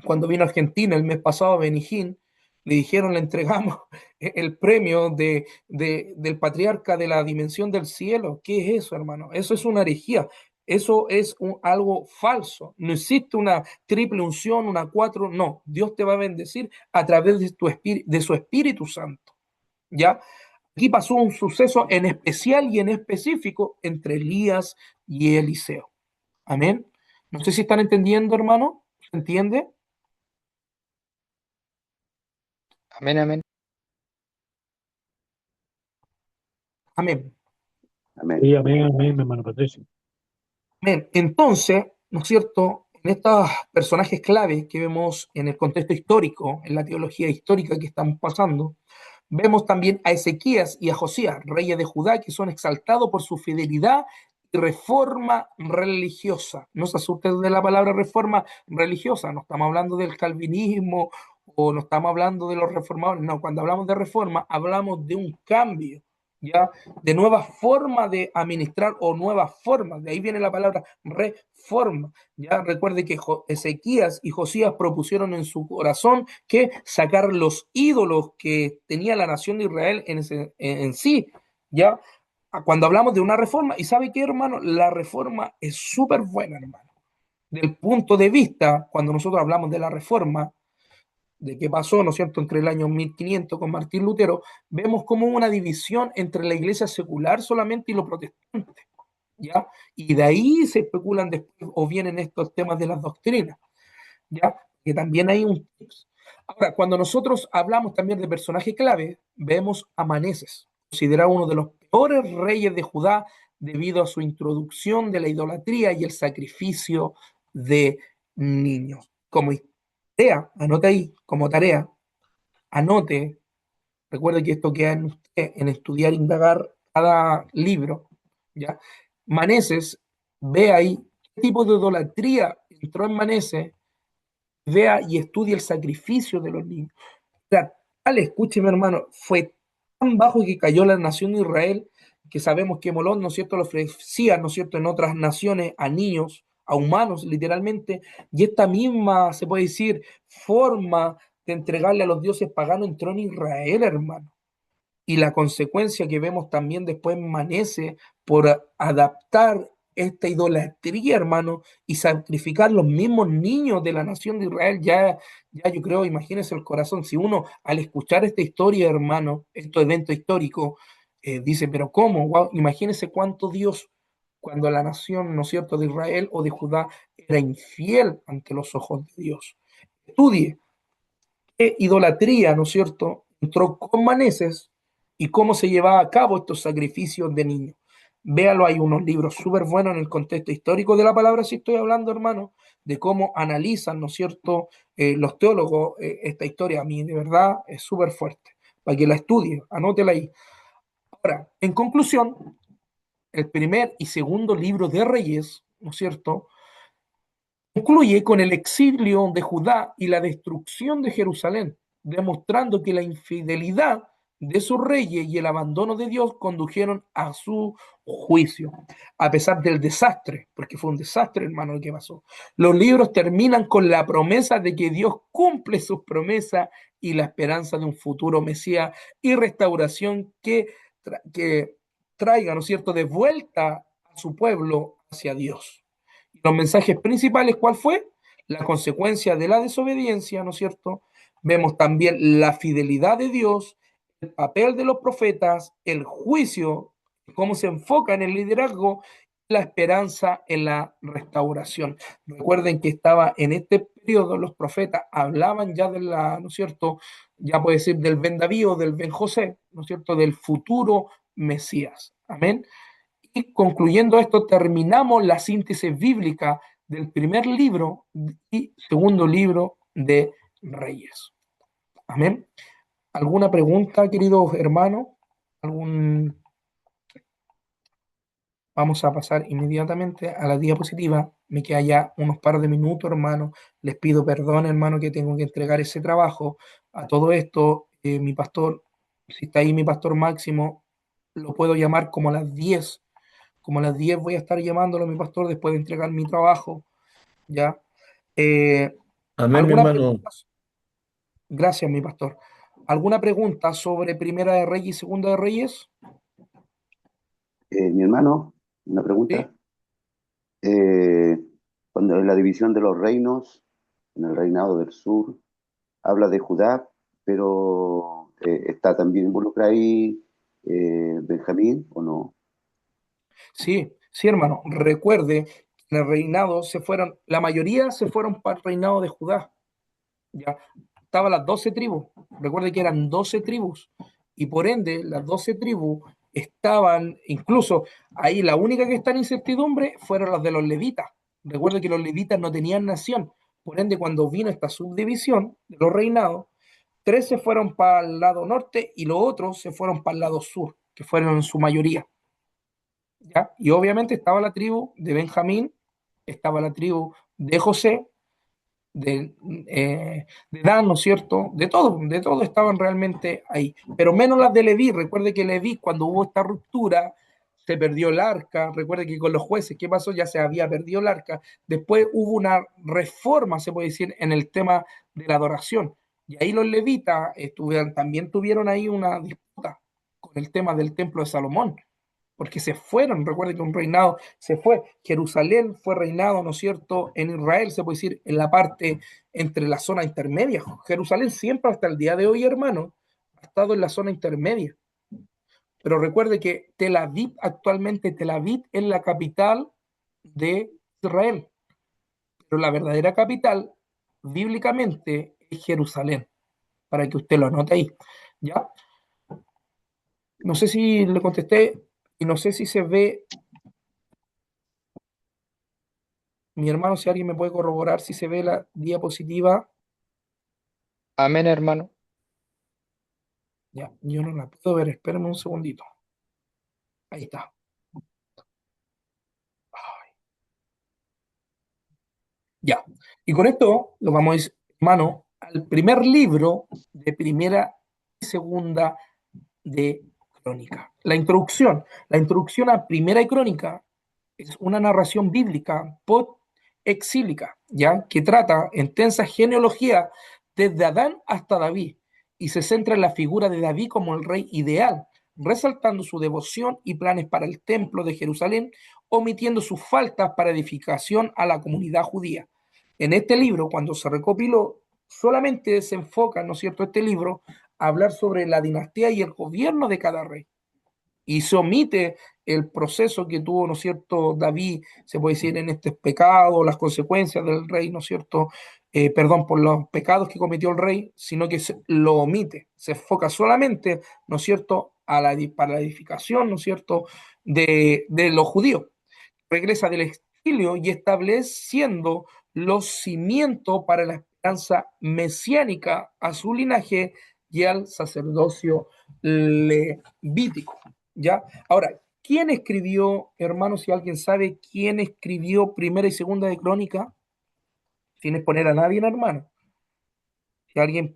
cuando vino a Argentina el mes pasado a Benijín, le dijeron, le entregamos el premio del patriarca de la dimensión del cielo. ¿Qué es eso, hermano? Eso es una herejía. Eso es algo falso. No existe una triple unción, una cuatro. No, Dios te va a bendecir a través de, de su Espíritu Santo. ¿Ya? Aquí pasó un suceso en especial y en específico entre Elías y Eliseo. Amén. No sé si están entendiendo, hermano. ¿Se entiende? Amén, amén. Amén. Amén. Sí, amén, amén, mi hermano Patricio. Amén. Entonces, ¿no es cierto? En estos personajes clave que vemos en el contexto histórico, en la teología histórica que estamos pasando, vemos también a Ezequías y a Josías, reyes de Judá, que son exaltados por su fidelidad y reforma religiosa. No se asusten de la palabra reforma religiosa, no estamos hablando del calvinismo o no estamos hablando de los reformadores, no, cuando hablamos de reforma hablamos de un cambio, ¿ya? De nuevas formas de administrar o nuevas formas, de ahí viene la palabra reforma. Ya recuerde que Ezequías y Josías propusieron en su corazón que sacar los ídolos que tenía la nación de Israel en sí, ya cuando hablamos de una reforma. Y sabe qué, hermano, la reforma es súper buena, hermano. Del punto de vista, cuando nosotros hablamos de la reforma, de qué pasó, ¿no es cierto?, entre el año 1500 con Martín Lutero, vemos como una división entre la iglesia secular solamente y lo protestante, ¿ya? Y de ahí se especulan después o vienen estos temas de las doctrinas, ¿ya? Que también hay un tips. Ahora, cuando nosotros hablamos también de personaje clave, vemos a Maneses, considerado uno de los peores reyes de Judá debido a su introducción de la idolatría y el sacrificio de niños. Como tarea, anote ahí, como tarea, anote, recuerde que esto queda en usted, en estudiar, indagar cada libro, ¿ya? Maneses, ve ahí qué tipo de idolatría entró en Maneses, vea y estudie el sacrificio de los niños. O sea, tal, escúcheme, hermano, fue tan bajo que cayó la nación de Israel, que sabemos que Molón, ¿no es cierto?, lo ofrecía, ¿no es cierto?, en otras naciones a niños, a humanos, literalmente, y esta misma, se puede decir, forma de entregarle a los dioses paganos entró en Israel, hermano. Y la consecuencia que vemos también después Manese por adaptar esta idolatría, hermano, y sacrificar los mismos niños de la nación de Israel, ya yo creo, imagínense el corazón, si uno al escuchar esta historia, hermano, este evento histórico, Dice, pero ¿cómo? Wow, imagínense cuánto Dios, cuando la nación, ¿no es cierto?, de Israel o de Judá era infiel ante los ojos de Dios. Estudie qué idolatría, ¿no es cierto?, entró con Maneses y cómo se llevaba a cabo estos sacrificios de niños. Véalo, hay unos libros súper buenos en el contexto histórico de la palabra, si estoy hablando, hermano, de cómo analizan, ¿no es cierto?, los teólogos esta historia. A mí, de verdad, es súper fuerte. Para que la estudie, anótela ahí. Ahora, en conclusión, el primer y segundo libro de Reyes, ¿no es cierto?, concluye con el exilio de Judá y la destrucción de Jerusalén, demostrando que la infidelidad de sus reyes y el abandono de Dios condujeron a su juicio, a pesar del desastre, porque fue un desastre, hermano, lo que pasó. Los libros terminan con la promesa de que Dios cumple sus promesas y la esperanza de un futuro Mesías y restauración que traiga, ¿no es cierto?, de vuelta a su pueblo hacia Dios. Los mensajes principales, ¿cuál fue? La consecuencia de la desobediencia, ¿no es cierto? Vemos también la fidelidad de Dios, el papel de los profetas, el juicio, cómo se enfoca en el liderazgo, la esperanza en la restauración. Recuerden que estaba en este periodo, los profetas hablaban ya de la, ¿no es cierto? Ya puede decir del Ben David o del Ben José, ¿no es cierto? Del futuro Mesías. Amén. Y concluyendo esto, terminamos la síntesis bíblica del primer libro y segundo libro de Reyes. Amén. ¿Alguna pregunta, queridos hermanos? ¿Algún... Vamos a pasar inmediatamente a la diapositiva. Me queda ya unos par de minutos, hermano. Les pido perdón, hermano, que tengo que entregar ese trabajo. A todo esto, mi pastor, si está ahí mi pastor Máximo, lo puedo llamar como a las 10. Como a las 10 voy a estar llamándolo a mi pastor después de entregar mi trabajo, ¿ya? Eh, Amén, mi ¿Alguna hermano. pregunta? Gracias, mi pastor. ¿Alguna pregunta sobre Primera de Reyes y Segunda de Reyes? Mi hermano, una Sí, pregunta. Eh, Cuando en la división de los reinos, en el reinado del sur, habla de Judá, pero ¿está también involucrado ahí Benjamín o no? sí, sí, hermano. Recuerde que en el reinado se fueron, la mayoría se fueron para el reinado de Judá, ¿ya? Estaban las 12 tribus. Recuerde que eran 12 tribus. Y por ende, las 12 tribus estaban, incluso ahí la única que está en incertidumbre fueron las de los levitas. Recuerde que los levitas no tenían nación. Por ende, cuando vino esta subdivisión de los reinados, tres se fueron para el lado norte y los otros se fueron para el lado sur, que fueron en su mayoría. ¿Ya? Y obviamente estaba la tribu de Benjamín, estaba la tribu de José, de Dan, ¿no es cierto? De todo estaban realmente ahí, pero menos las de Leví. Recuerde que Leví, cuando hubo esta ruptura, se perdió el arca. Recuerde que con los jueces, ¿qué pasó? Ya se había perdido el arca. Después hubo una reforma, se puede decir, en el tema de la adoración. Y ahí los levitas también tuvieron ahí una disputa con el tema del templo de Salomón, porque se fueron. Recuerde que un reinado se fue. Jerusalén fue reinado, ¿no es cierto?, en Israel, se puede decir, en la parte entre la zona intermedia. Jerusalén siempre hasta el día de hoy, hermano, ha estado en la zona intermedia. Pero recuerde que Tel Aviv, actualmente Tel Aviv es la capital de Israel, pero la verdadera capital, bíblicamente, es Jerusalén, para que usted lo anote ahí. ¿Ya? No sé si le contesté y no sé si se ve. Mi hermano, si alguien me puede corroborar si se ve la diapositiva. Amén, hermano. Ya, yo no la puedo ver, espérame un segundito. Ahí está. Ya. Y con esto lo vamos a ir, hermano, al primer libro de primera y segunda de Crónica. La introducción a Primera y Crónica es una narración bíblica post-exílica, ¿ya? Que trata en tensa genealogía desde Adán hasta David y se centra en la figura de David como el rey ideal, resaltando su devoción y planes para el templo de Jerusalén, omitiendo sus faltas para edificación a la comunidad judía. En este libro, cuando se recopiló, solamente se enfoca, ¿no es cierto?, este libro a hablar sobre la dinastía y el gobierno de cada rey. y se omite el proceso que tuvo, ¿no es cierto?, David, se puede decir, en este pecado, las consecuencias del rey, ¿no es cierto?, perdón, por los pecados que cometió el rey, sino que lo omite, se enfoca solamente, ¿no es cierto?, para la edificación, ¿no es cierto?, de los judíos. Regresa del exilio y estableciendo los cimientos para la esperanza mesiánica a su linaje y al sacerdocio levítico. ¿Ya? Ahora, ¿quién escribió, hermanos, si alguien sabe quién escribió primera y segunda de Crónica? Sin exponer a nadie, hermano. Si alguien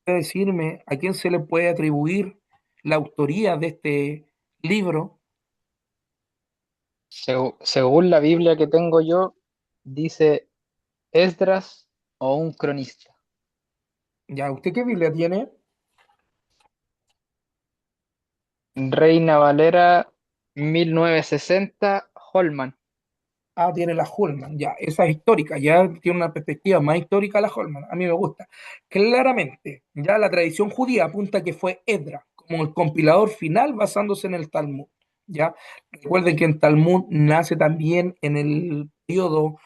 puede decirme a quién se le puede atribuir la autoría de este libro. Según la Biblia que tengo yo, dice Esdras o un cronista. ¿Ya? ¿Usted qué Biblia tiene? Reina Valera 1960, Holman. Ah, tiene la Holman, ya, esa es histórica, ya tiene una perspectiva más histórica la Holman, a mí me gusta. Claramente, ya la tradición judía apunta que fue Edra, como el compilador final basándose en el Talmud, ya. Recuerden que en Talmud nace también en el periodo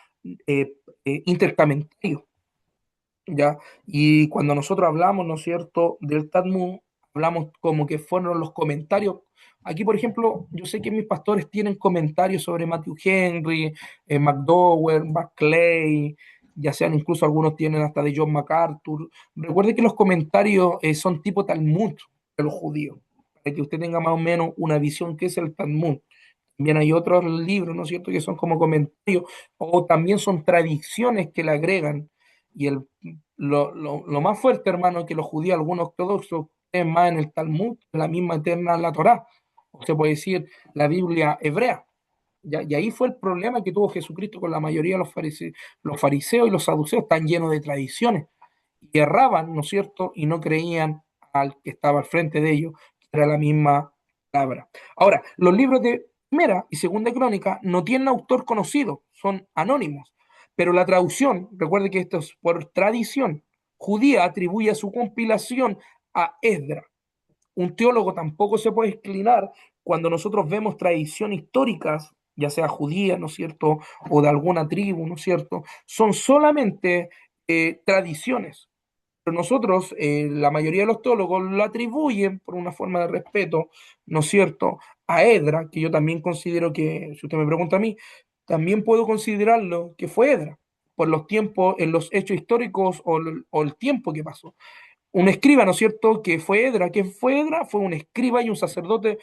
intercamentario, ¿ya? Y cuando nosotros hablamos, ¿no es cierto?, del Talmud, hablamos como que fueron los comentarios. Aquí, por ejemplo, yo sé que mis pastores tienen comentarios sobre Matthew Henry, McDowell, Buckley, ya sean incluso algunos tienen hasta de John MacArthur. Recuerde que los comentarios son tipo Talmud de los judíos, para que usted tenga más o menos una visión que es el Talmud. También hay otros libros, ¿no es cierto?, que son como comentarios o también son tradiciones que le agregan. Y lo más fuerte, hermano, es que los judíos, algunos ortodoxos, creen más en el Talmud, en la misma eterna la Torá, o se puede decir la Biblia hebrea. ¿Ya? Y ahí fue el problema que tuvo Jesucristo con la mayoría de los fariseos y los saduceos, están llenos de tradiciones y erraban, ¿no es cierto? Y no creían al que estaba al frente de ellos, que era la misma palabra. Ahora, los libros de Primera y Segunda Crónica no tienen autor conocido, son anónimos, pero la traducción, recuerde que esto es por tradición judía, atribuye su compilación a Esdra. Un teólogo tampoco se puede inclinar cuando nosotros vemos tradiciones históricas, ya sea judía, ¿no es cierto?, o de alguna tribu, ¿no es cierto?, son solamente tradiciones. Pero nosotros, la mayoría de los teólogos lo atribuyen por una forma de respeto, ¿no es cierto?, a Edra, que yo también considero que, si usted me pregunta a mí, también puedo considerarlo que fue Edra, por los tiempos, en los hechos históricos o el tiempo que pasó. Un escriba, ¿no es cierto?, que fue Edra. ¿Qué fue Edra? Fue un escriba y un sacerdote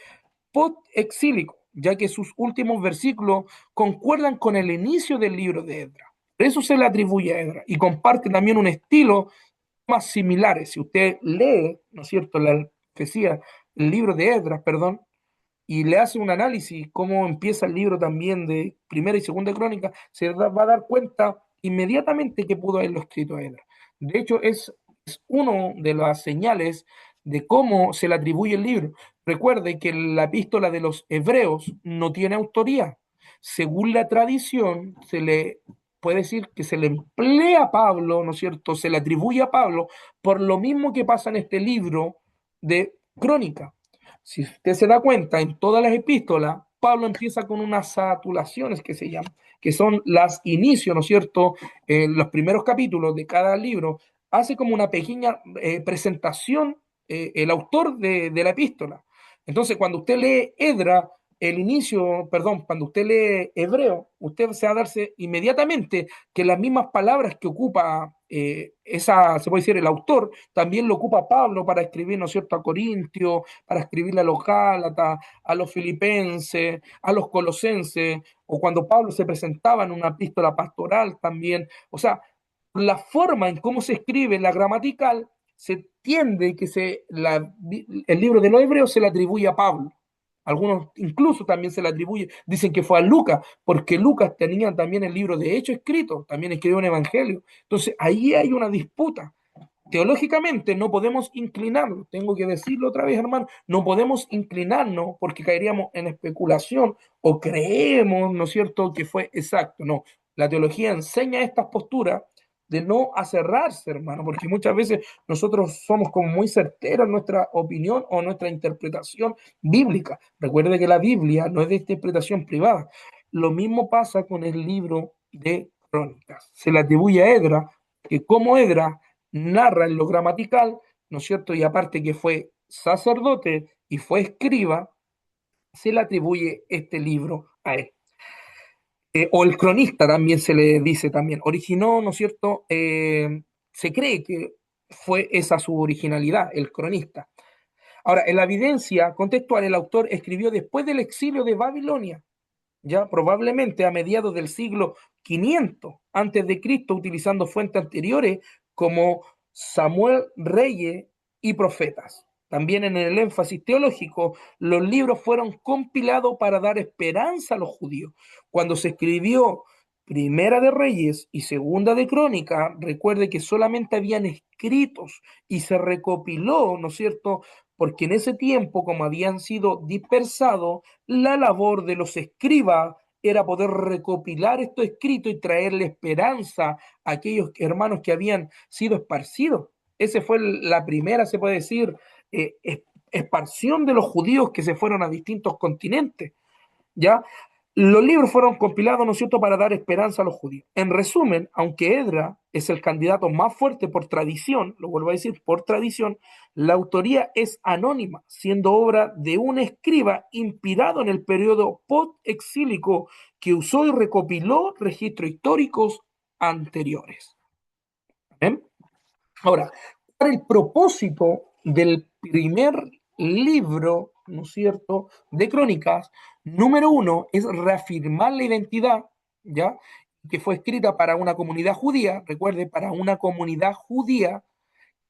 post-exílico, ya que sus últimos versículos concuerdan con el inicio del libro de Edra. Por eso se le atribuye a Edra y comparte también un estilo más similares. Si usted lee, ¿no es cierto?, la profecía, el libro de Edra, perdón, y le hace un análisis cómo empieza el libro también de Primera y Segunda Crónica, se va a dar cuenta inmediatamente que pudo haberlo escrito Edra. De hecho, es uno de las señales de cómo se le atribuye el libro. Recuerde que la epístola de los hebreos no tiene autoría. Según la tradición, se le puede decir que se le emplea a Pablo, ¿no es cierto? Se le atribuye a Pablo por lo mismo que pasa en este libro de Crónica. Si usted se da cuenta, en todas las epístolas, Pablo empieza con unas satulaciones que se llaman, que son las inicios, ¿no es cierto? En los primeros capítulos de cada libro, hace como una pequeña presentación el autor de la epístola. Entonces, cuando usted lee Edra, el inicio, perdón, cuando usted lee Hebreo, usted se va a darse inmediatamente que las mismas palabras que ocupa se puede decir, el autor, también lo ocupa Pablo para escribir, ¿no es cierto?, a Corintios, para escribirle a los Gálatas, a los Filipenses, a los Colosenses, o cuando Pablo se presentaba en una epístola pastoral también. O sea, la forma en cómo se escribe la gramatical, se tiende que el libro de los Hebreos se le atribuye a Pablo. Algunos incluso también se le atribuye, dicen que fue a Lucas, porque Lucas tenía también el libro de Hechos escrito, también escribió un evangelio. Entonces, ahí hay una disputa. Teológicamente no podemos inclinarnos, tengo que decirlo otra vez, hermano, no podemos inclinarnos porque caeríamos en especulación o creemos, ¿no es cierto?, que fue exacto. No, la teología enseña estas posturas de no acerrarse, hermano, porque muchas veces nosotros somos como muy certeros en nuestra opinión o nuestra interpretación bíblica. Recuerde que la Biblia no es de interpretación privada. Lo mismo pasa con el libro de Crónicas. Se le atribuye a Edras, que como Edras narra en lo gramatical, ¿no es cierto? Y aparte que fue sacerdote y fue escriba, se le atribuye este libro a él. O el cronista también se le dice también. Originó, ¿no es cierto? Se cree que fue esa su originalidad, el cronista. Ahora, en la evidencia contextual, el autor escribió después del exilio de Babilonia, ya probablemente a mediados del siglo 500 antes de Cristo, utilizando fuentes anteriores como Samuel, Reyes y Profetas. También en el énfasis teológico, los libros fueron compilados para dar esperanza a los judíos. Cuando se escribió Primera de Reyes y Segunda de Crónica, recuerde que solamente habían escritos y se recopiló, ¿no es cierto? Porque en ese tiempo, como habían sido dispersados, la labor de los escribas era poder recopilar estos escritos y traerle esperanza a aquellos hermanos que habían sido esparcidos. Esa fue la primera, se puede decir, esparción de los judíos que se fueron a distintos continentes, ¿ya? Los libros fueron compilados, ¿no es cierto?, para dar esperanza a los judíos. En resumen, aunque Edra es el candidato más fuerte por tradición, lo vuelvo a decir, por tradición, la autoría es anónima, siendo obra de un escriba inspirado en el periodo post-exílico que usó y recopiló registros históricos anteriores. ¿Bien? Ahora, ¿cuál es el propósito del primer libro, ¿no es cierto?, de Crónicas? Número uno es reafirmar la identidad, ¿ya? Que fue escrita para una comunidad judía, recuerde, para una comunidad judía,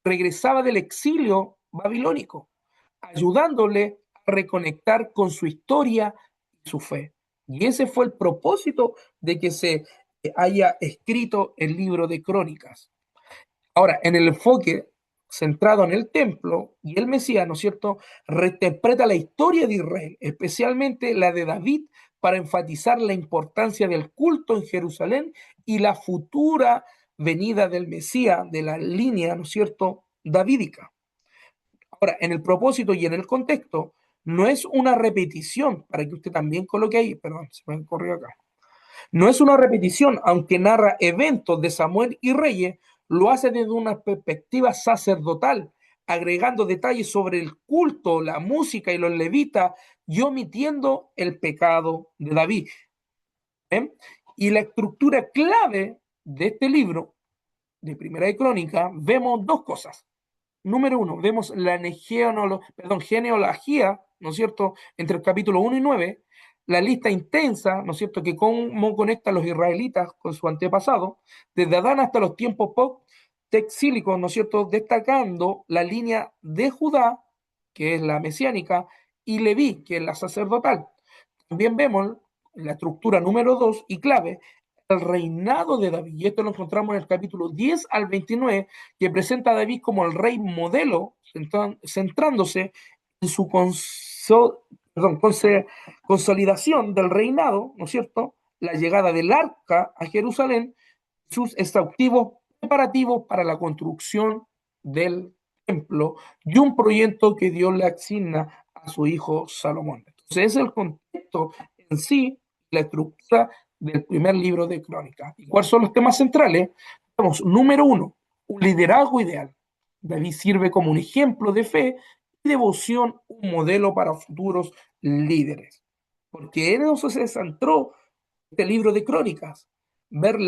regresaba del exilio babilónico, ayudándole a reconectar con su historia y su fe. Y ese fue el propósito de que se haya escrito el libro de Crónicas. Ahora, en el enfoque centrado en el templo y el Mesías, ¿no es cierto?, reinterpreta la historia de Israel, especialmente la de David, para enfatizar la importancia del culto en Jerusalén y la futura venida del Mesías, de la línea, ¿no es cierto?, davídica. Ahora, en el propósito y en el contexto, no es una repetición, para que usted también coloque ahí, perdón, se me corrió acá. No es una repetición, aunque narra eventos de Samuel y Reyes, lo hace desde una perspectiva sacerdotal, agregando detalles sobre el culto, la música y los levitas y omitiendo el pecado de David. ¿Ven? Y la estructura clave de este libro, de Primera de Crónica, vemos dos cosas. Número uno, vemos la genealogía, ¿no es cierto?, entre el capítulo 1 y 9, la lista intensa, ¿no es cierto?, que cómo conecta a los israelitas con su antepasado, desde Adán hasta los tiempos post-exílicos, ¿no es cierto?, destacando la línea de Judá, que es la mesiánica, y Leví, que es la sacerdotal. También vemos la estructura número 2 y clave, el reinado de David, y esto lo encontramos en el capítulo 10 al 29, que presenta a David como el rey modelo, centrándose en su consolidación del reinado, ¿no es cierto?, la llegada del arca a Jerusalén, sus exhaustivos preparativos para la construcción del templo y un proyecto que Dios le asigna a su hijo Salomón. Entonces, ese es el contexto en sí, la estructura del primer libro de Crónicas. ¿Y cuáles son los temas centrales? Tenemos, número uno, un liderazgo ideal. David sirve como un ejemplo de fe y devoción, un modelo para futuros líderes. Porque en eso se centró este libro de Crónicas, ver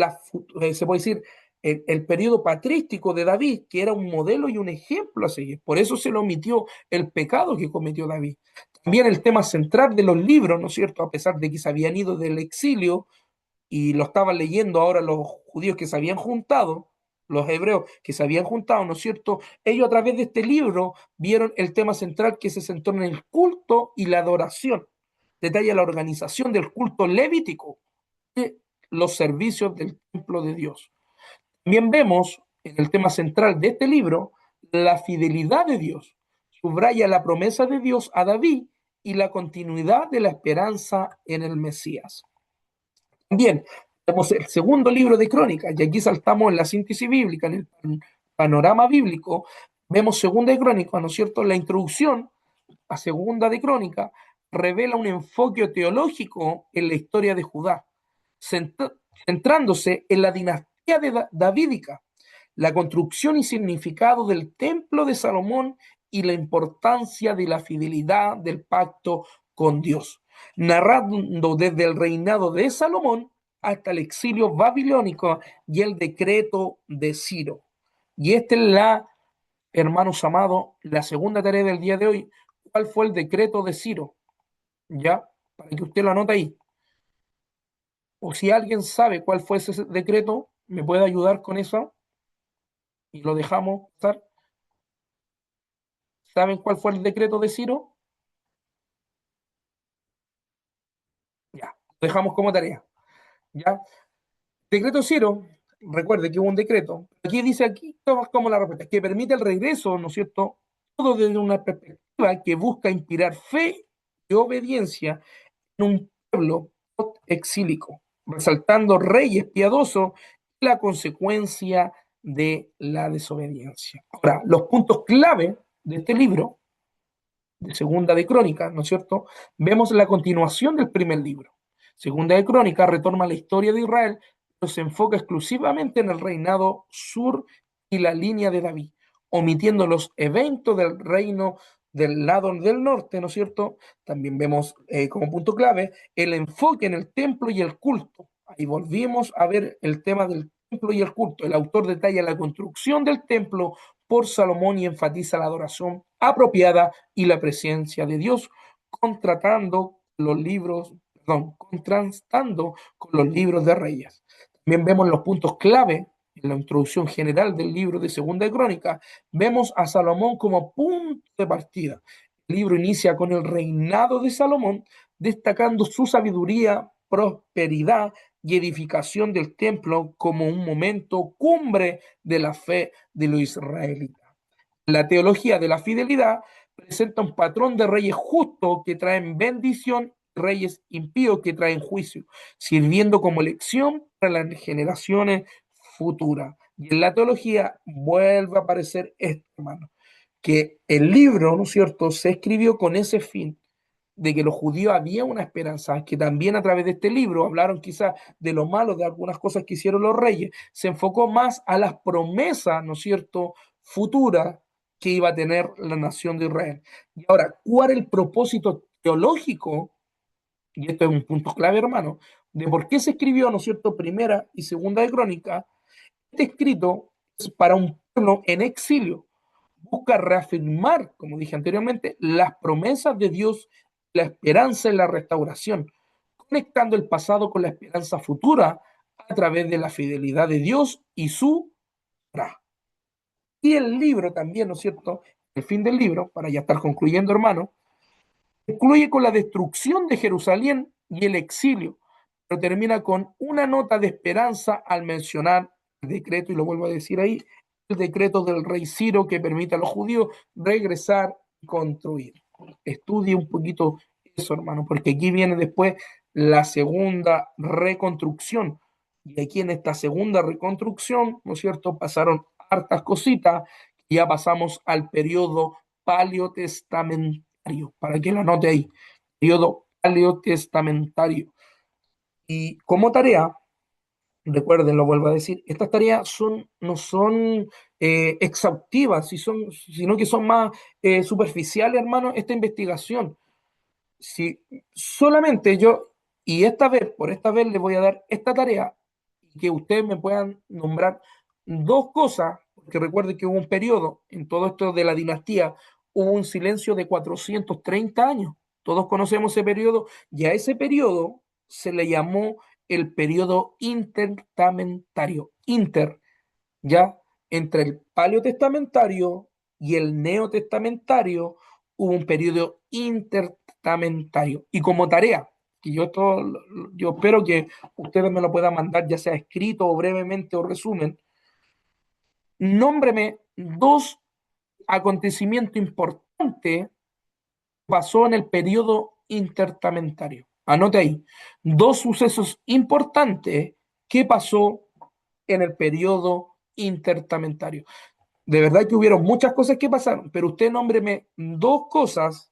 se puede decir, el periodo patrístico de David, que era un modelo y un ejemplo a seguir. Por eso se le omitió el pecado que cometió David. También el tema central de los libros, ¿no es cierto? A pesar de que se habían ido del exilio y lo estaban leyendo ahora los judíos que se habían juntado, los hebreos que se habían juntado, ¿no es cierto? Ellos a través de este libro vieron el tema central que se centró en el culto y la adoración. Detalla la organización del culto levítico, de los servicios del templo de Dios. También vemos en el tema central de este libro la fidelidad de Dios. Subraya la promesa de Dios a David y la continuidad de la esperanza en el Mesías. Bien, Vemos el segundo libro de Crónicas, y aquí saltamos en la síntesis bíblica, en el panorama bíblico, vemos segunda de Crónicas, ¿no es cierto? La introducción a segunda de Crónicas revela un enfoque teológico en la historia de Judá, centrándose en la dinastía davídica, la construcción y significado del templo de Salomón y la importancia de la fidelidad del pacto con Dios, narrando desde el reinado de Salomón hasta el exilio babilónico y el decreto de Ciro. Y esta es hermanos amados, la segunda tarea del día de hoy. ¿Cuál fue el decreto de Ciro? ¿Ya? Para que usted lo anote ahí. O si alguien sabe cuál fue ese decreto, me puede ayudar con eso y lo dejamos pasar. ¿Saben cuál fue el decreto de Ciro? Ya, lo dejamos como tarea. ¿Ya? Decreto Ciro, recuerde que hubo un decreto. Aquí dice aquí, como la respuesta, que permite el regreso, ¿no es cierto? Todo desde una perspectiva que busca inspirar fe y obediencia en un pueblo exílico, resaltando reyes piadosos y la consecuencia de la desobediencia. Ahora, los puntos clave de este libro, de Segunda de Crónicas, ¿no es cierto? Vemos la continuación del primer libro. Segunda de Crónicas retoma la historia de Israel, pero se enfoca exclusivamente en el reinado sur y la línea de David, omitiendo los eventos del reino del lado del norte, ¿no es cierto? También vemos como punto clave el enfoque en el templo y el culto. Ahí volvimos a ver el tema del templo y el culto. El autor detalla la construcción del templo por Salomón y enfatiza la adoración apropiada y la presencia de Dios, contrastando con los libros de Reyes. También vemos los puntos clave en la introducción general del libro de Segunda de Crónicas. Vemos a Salomón como punto de partida. El libro inicia con el reinado de Salomón, destacando su sabiduría, prosperidad y edificación del templo como un momento cumbre de la fe de los israelitas. La teología de la fidelidad presenta un patrón de reyes justos que traen bendición, reyes impíos que traen juicio, sirviendo como lección para las generaciones futuras. Y en la teología vuelve a aparecer esto, hermano, que el libro, ¿no es cierto?, se escribió con ese fin de que los judíos había una esperanza, que también a través de este libro hablaron quizás de lo malo de algunas cosas que hicieron los reyes, se enfocó más a las promesas, ¿no es cierto?, futuras que iba a tener la nación de Israel. Y ahora, ¿cuál es el propósito teológico? Y esto es un punto clave, hermano, de por qué se escribió, ¿no es cierto?, primera y segunda de Crónica. Este escrito es para un pueblo en exilio, busca reafirmar, como dije anteriormente, las promesas de Dios, la esperanza en la restauración, conectando el pasado con la esperanza futura a través de la fidelidad de Dios y su obra. Y el libro también, ¿no es cierto? El fin del libro, para ya estar concluyendo, hermano, concluye con la destrucción de Jerusalén y el exilio, pero termina con una nota de esperanza al mencionar el decreto, y lo vuelvo a decir ahí, el decreto del rey Ciro que permite a los judíos regresar y construir. Estudie un poquito eso, hermano, porque aquí viene después la segunda reconstrucción. Y aquí en esta segunda reconstrucción, ¿no es cierto?, pasaron hartas cositas y ya pasamos al periodo paleotestamentario, para que lo anote ahí, periodo paleotestamentario. Y como tarea, recuerden, lo vuelvo a decir, estas tareas no son exhaustivas, sino que son más superficiales, hermano, esta investigación. Si solamente yo, y por esta vez le voy a dar esta tarea, y que ustedes me puedan nombrar dos cosas, porque recuerden que hubo un periodo en todo esto de la dinastía, hubo un silencio de 430 años. Todos conocemos ese periodo, y a ese periodo se le llamó el periodo intertestamentario, ya entre el paleotestamentario y el neotestamentario hubo un periodo intertestamentario. Y como tarea, que yo espero que ustedes me lo puedan mandar, ya sea escrito o brevemente o resumen, nómbreme dos acontecimientos importantes que pasó en el periodo intertestamentario. Anote ahí, dos sucesos importantes ¿Qué pasó en el periodo intertestamentario? De verdad que hubieron muchas cosas que pasaron, pero usted nómbreme dos cosas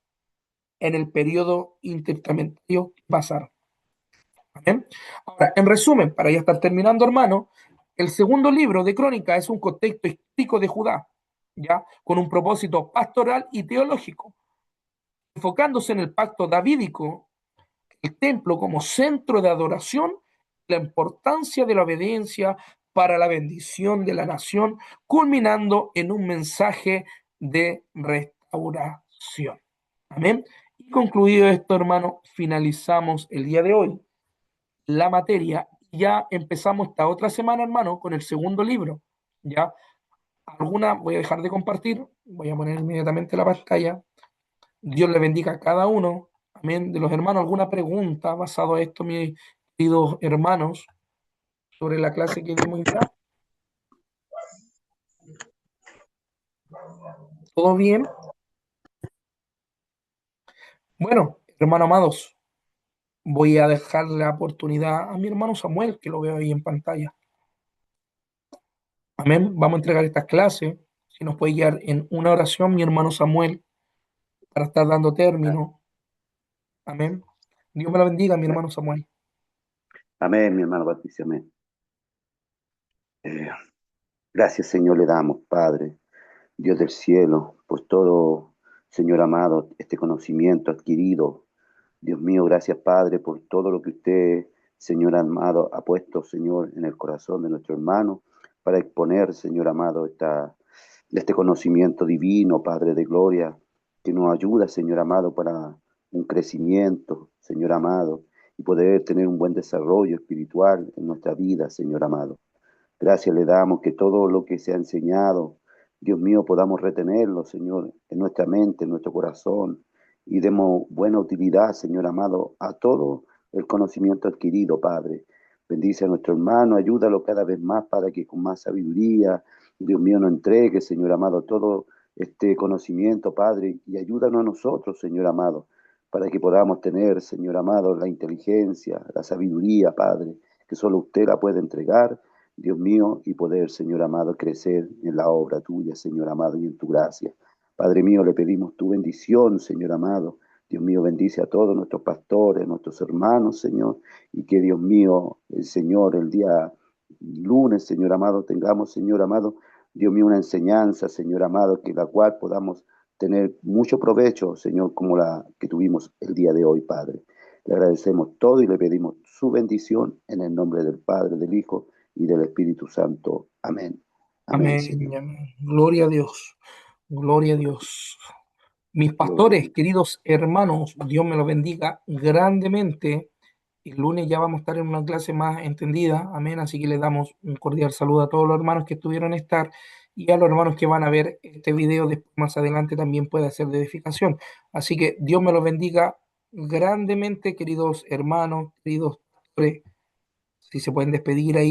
en el periodo intertestamentario que pasaron. ¿Bien? Ahora, en resumen, para ya estar terminando, hermano, el segundo libro de Crónica es un contexto histórico de Judá, ¿ya? Con un propósito pastoral y teológico, enfocándose en el pacto davídico, el templo como centro de adoración, la importancia de la obediencia para la bendición de la nación, culminando en un mensaje de restauración. Amén. Y concluido esto, hermano, finalizamos el día de hoy la materia. Ya empezamos esta otra semana, hermano, con el segundo libro. Ya alguna voy a dejar de compartir, voy a poner inmediatamente la pantalla. Dios le bendiga a cada uno. Amén. De los hermanos, ¿alguna pregunta basado a esto, mis queridos hermanos, sobre la clase que dimos ya? ¿Todo bien? Bueno, hermanos amados, voy a dejar la oportunidad a mi hermano Samuel, que lo veo ahí en pantalla. Amén. Vamos a entregar estas clases. Si nos puede guiar en una oración, mi hermano Samuel, para estar dando término. Amén. Dios me la bendiga, mi hermano Samuel. Amén, mi hermano Patricio, amén. Gracias, Señor, le damos, Padre, Dios del cielo, por todo, Señor amado, este conocimiento adquirido. Dios mío, gracias, Padre, por todo lo que usted, Señor amado, ha puesto, Señor, en el corazón de nuestro hermano para exponer, Señor amado, este conocimiento divino, Padre de gloria, que nos ayuda, Señor amado, para un crecimiento, Señor amado, y poder tener un buen desarrollo espiritual en nuestra vida, Señor amado. Gracias le damos que todo lo que se ha enseñado, Dios mío, podamos retenerlo, Señor, en nuestra mente, en nuestro corazón, y demos buena utilidad, Señor amado, a todo el conocimiento adquirido, Padre. Bendice a nuestro hermano, ayúdalo cada vez más para que con más sabiduría, Dios mío, nos entregue, Señor amado, todo este conocimiento, Padre, y ayúdanos a nosotros, Señor amado, para que podamos tener, Señor amado, la inteligencia, la sabiduría, Padre, que solo usted la puede entregar, Dios mío, y poder, Señor amado, crecer en la obra tuya, Señor amado, y en tu gracia. Padre mío, le pedimos tu bendición, Señor amado. Dios mío, bendice a todos nuestros pastores, nuestros hermanos, Señor, y que Dios mío, el Señor, el día lunes, Señor amado, tengamos, Señor amado, Dios mío, una enseñanza, Señor amado, que la cual podamos tener mucho provecho, Señor, como la que tuvimos el día de hoy, Padre. Le agradecemos todo y le pedimos su bendición en el nombre del Padre, del Hijo y del Espíritu Santo. Amén. Amén, Amén, Señor. amén. Gloria a Dios. Gloria a Dios. Mis Gloria a pastores, Dios. queridos hermanos, Dios me los bendiga grandemente. El lunes ya vamos a estar en una clase más entendida. Amén. Así que les damos un cordial saludo a todos los hermanos que estuvieron a estar y a los hermanos que van a ver este video después más adelante también puede ser de edificación. Así que Dios me los bendiga grandemente, queridos hermanos, queridos pastores. Si se pueden despedir ahí.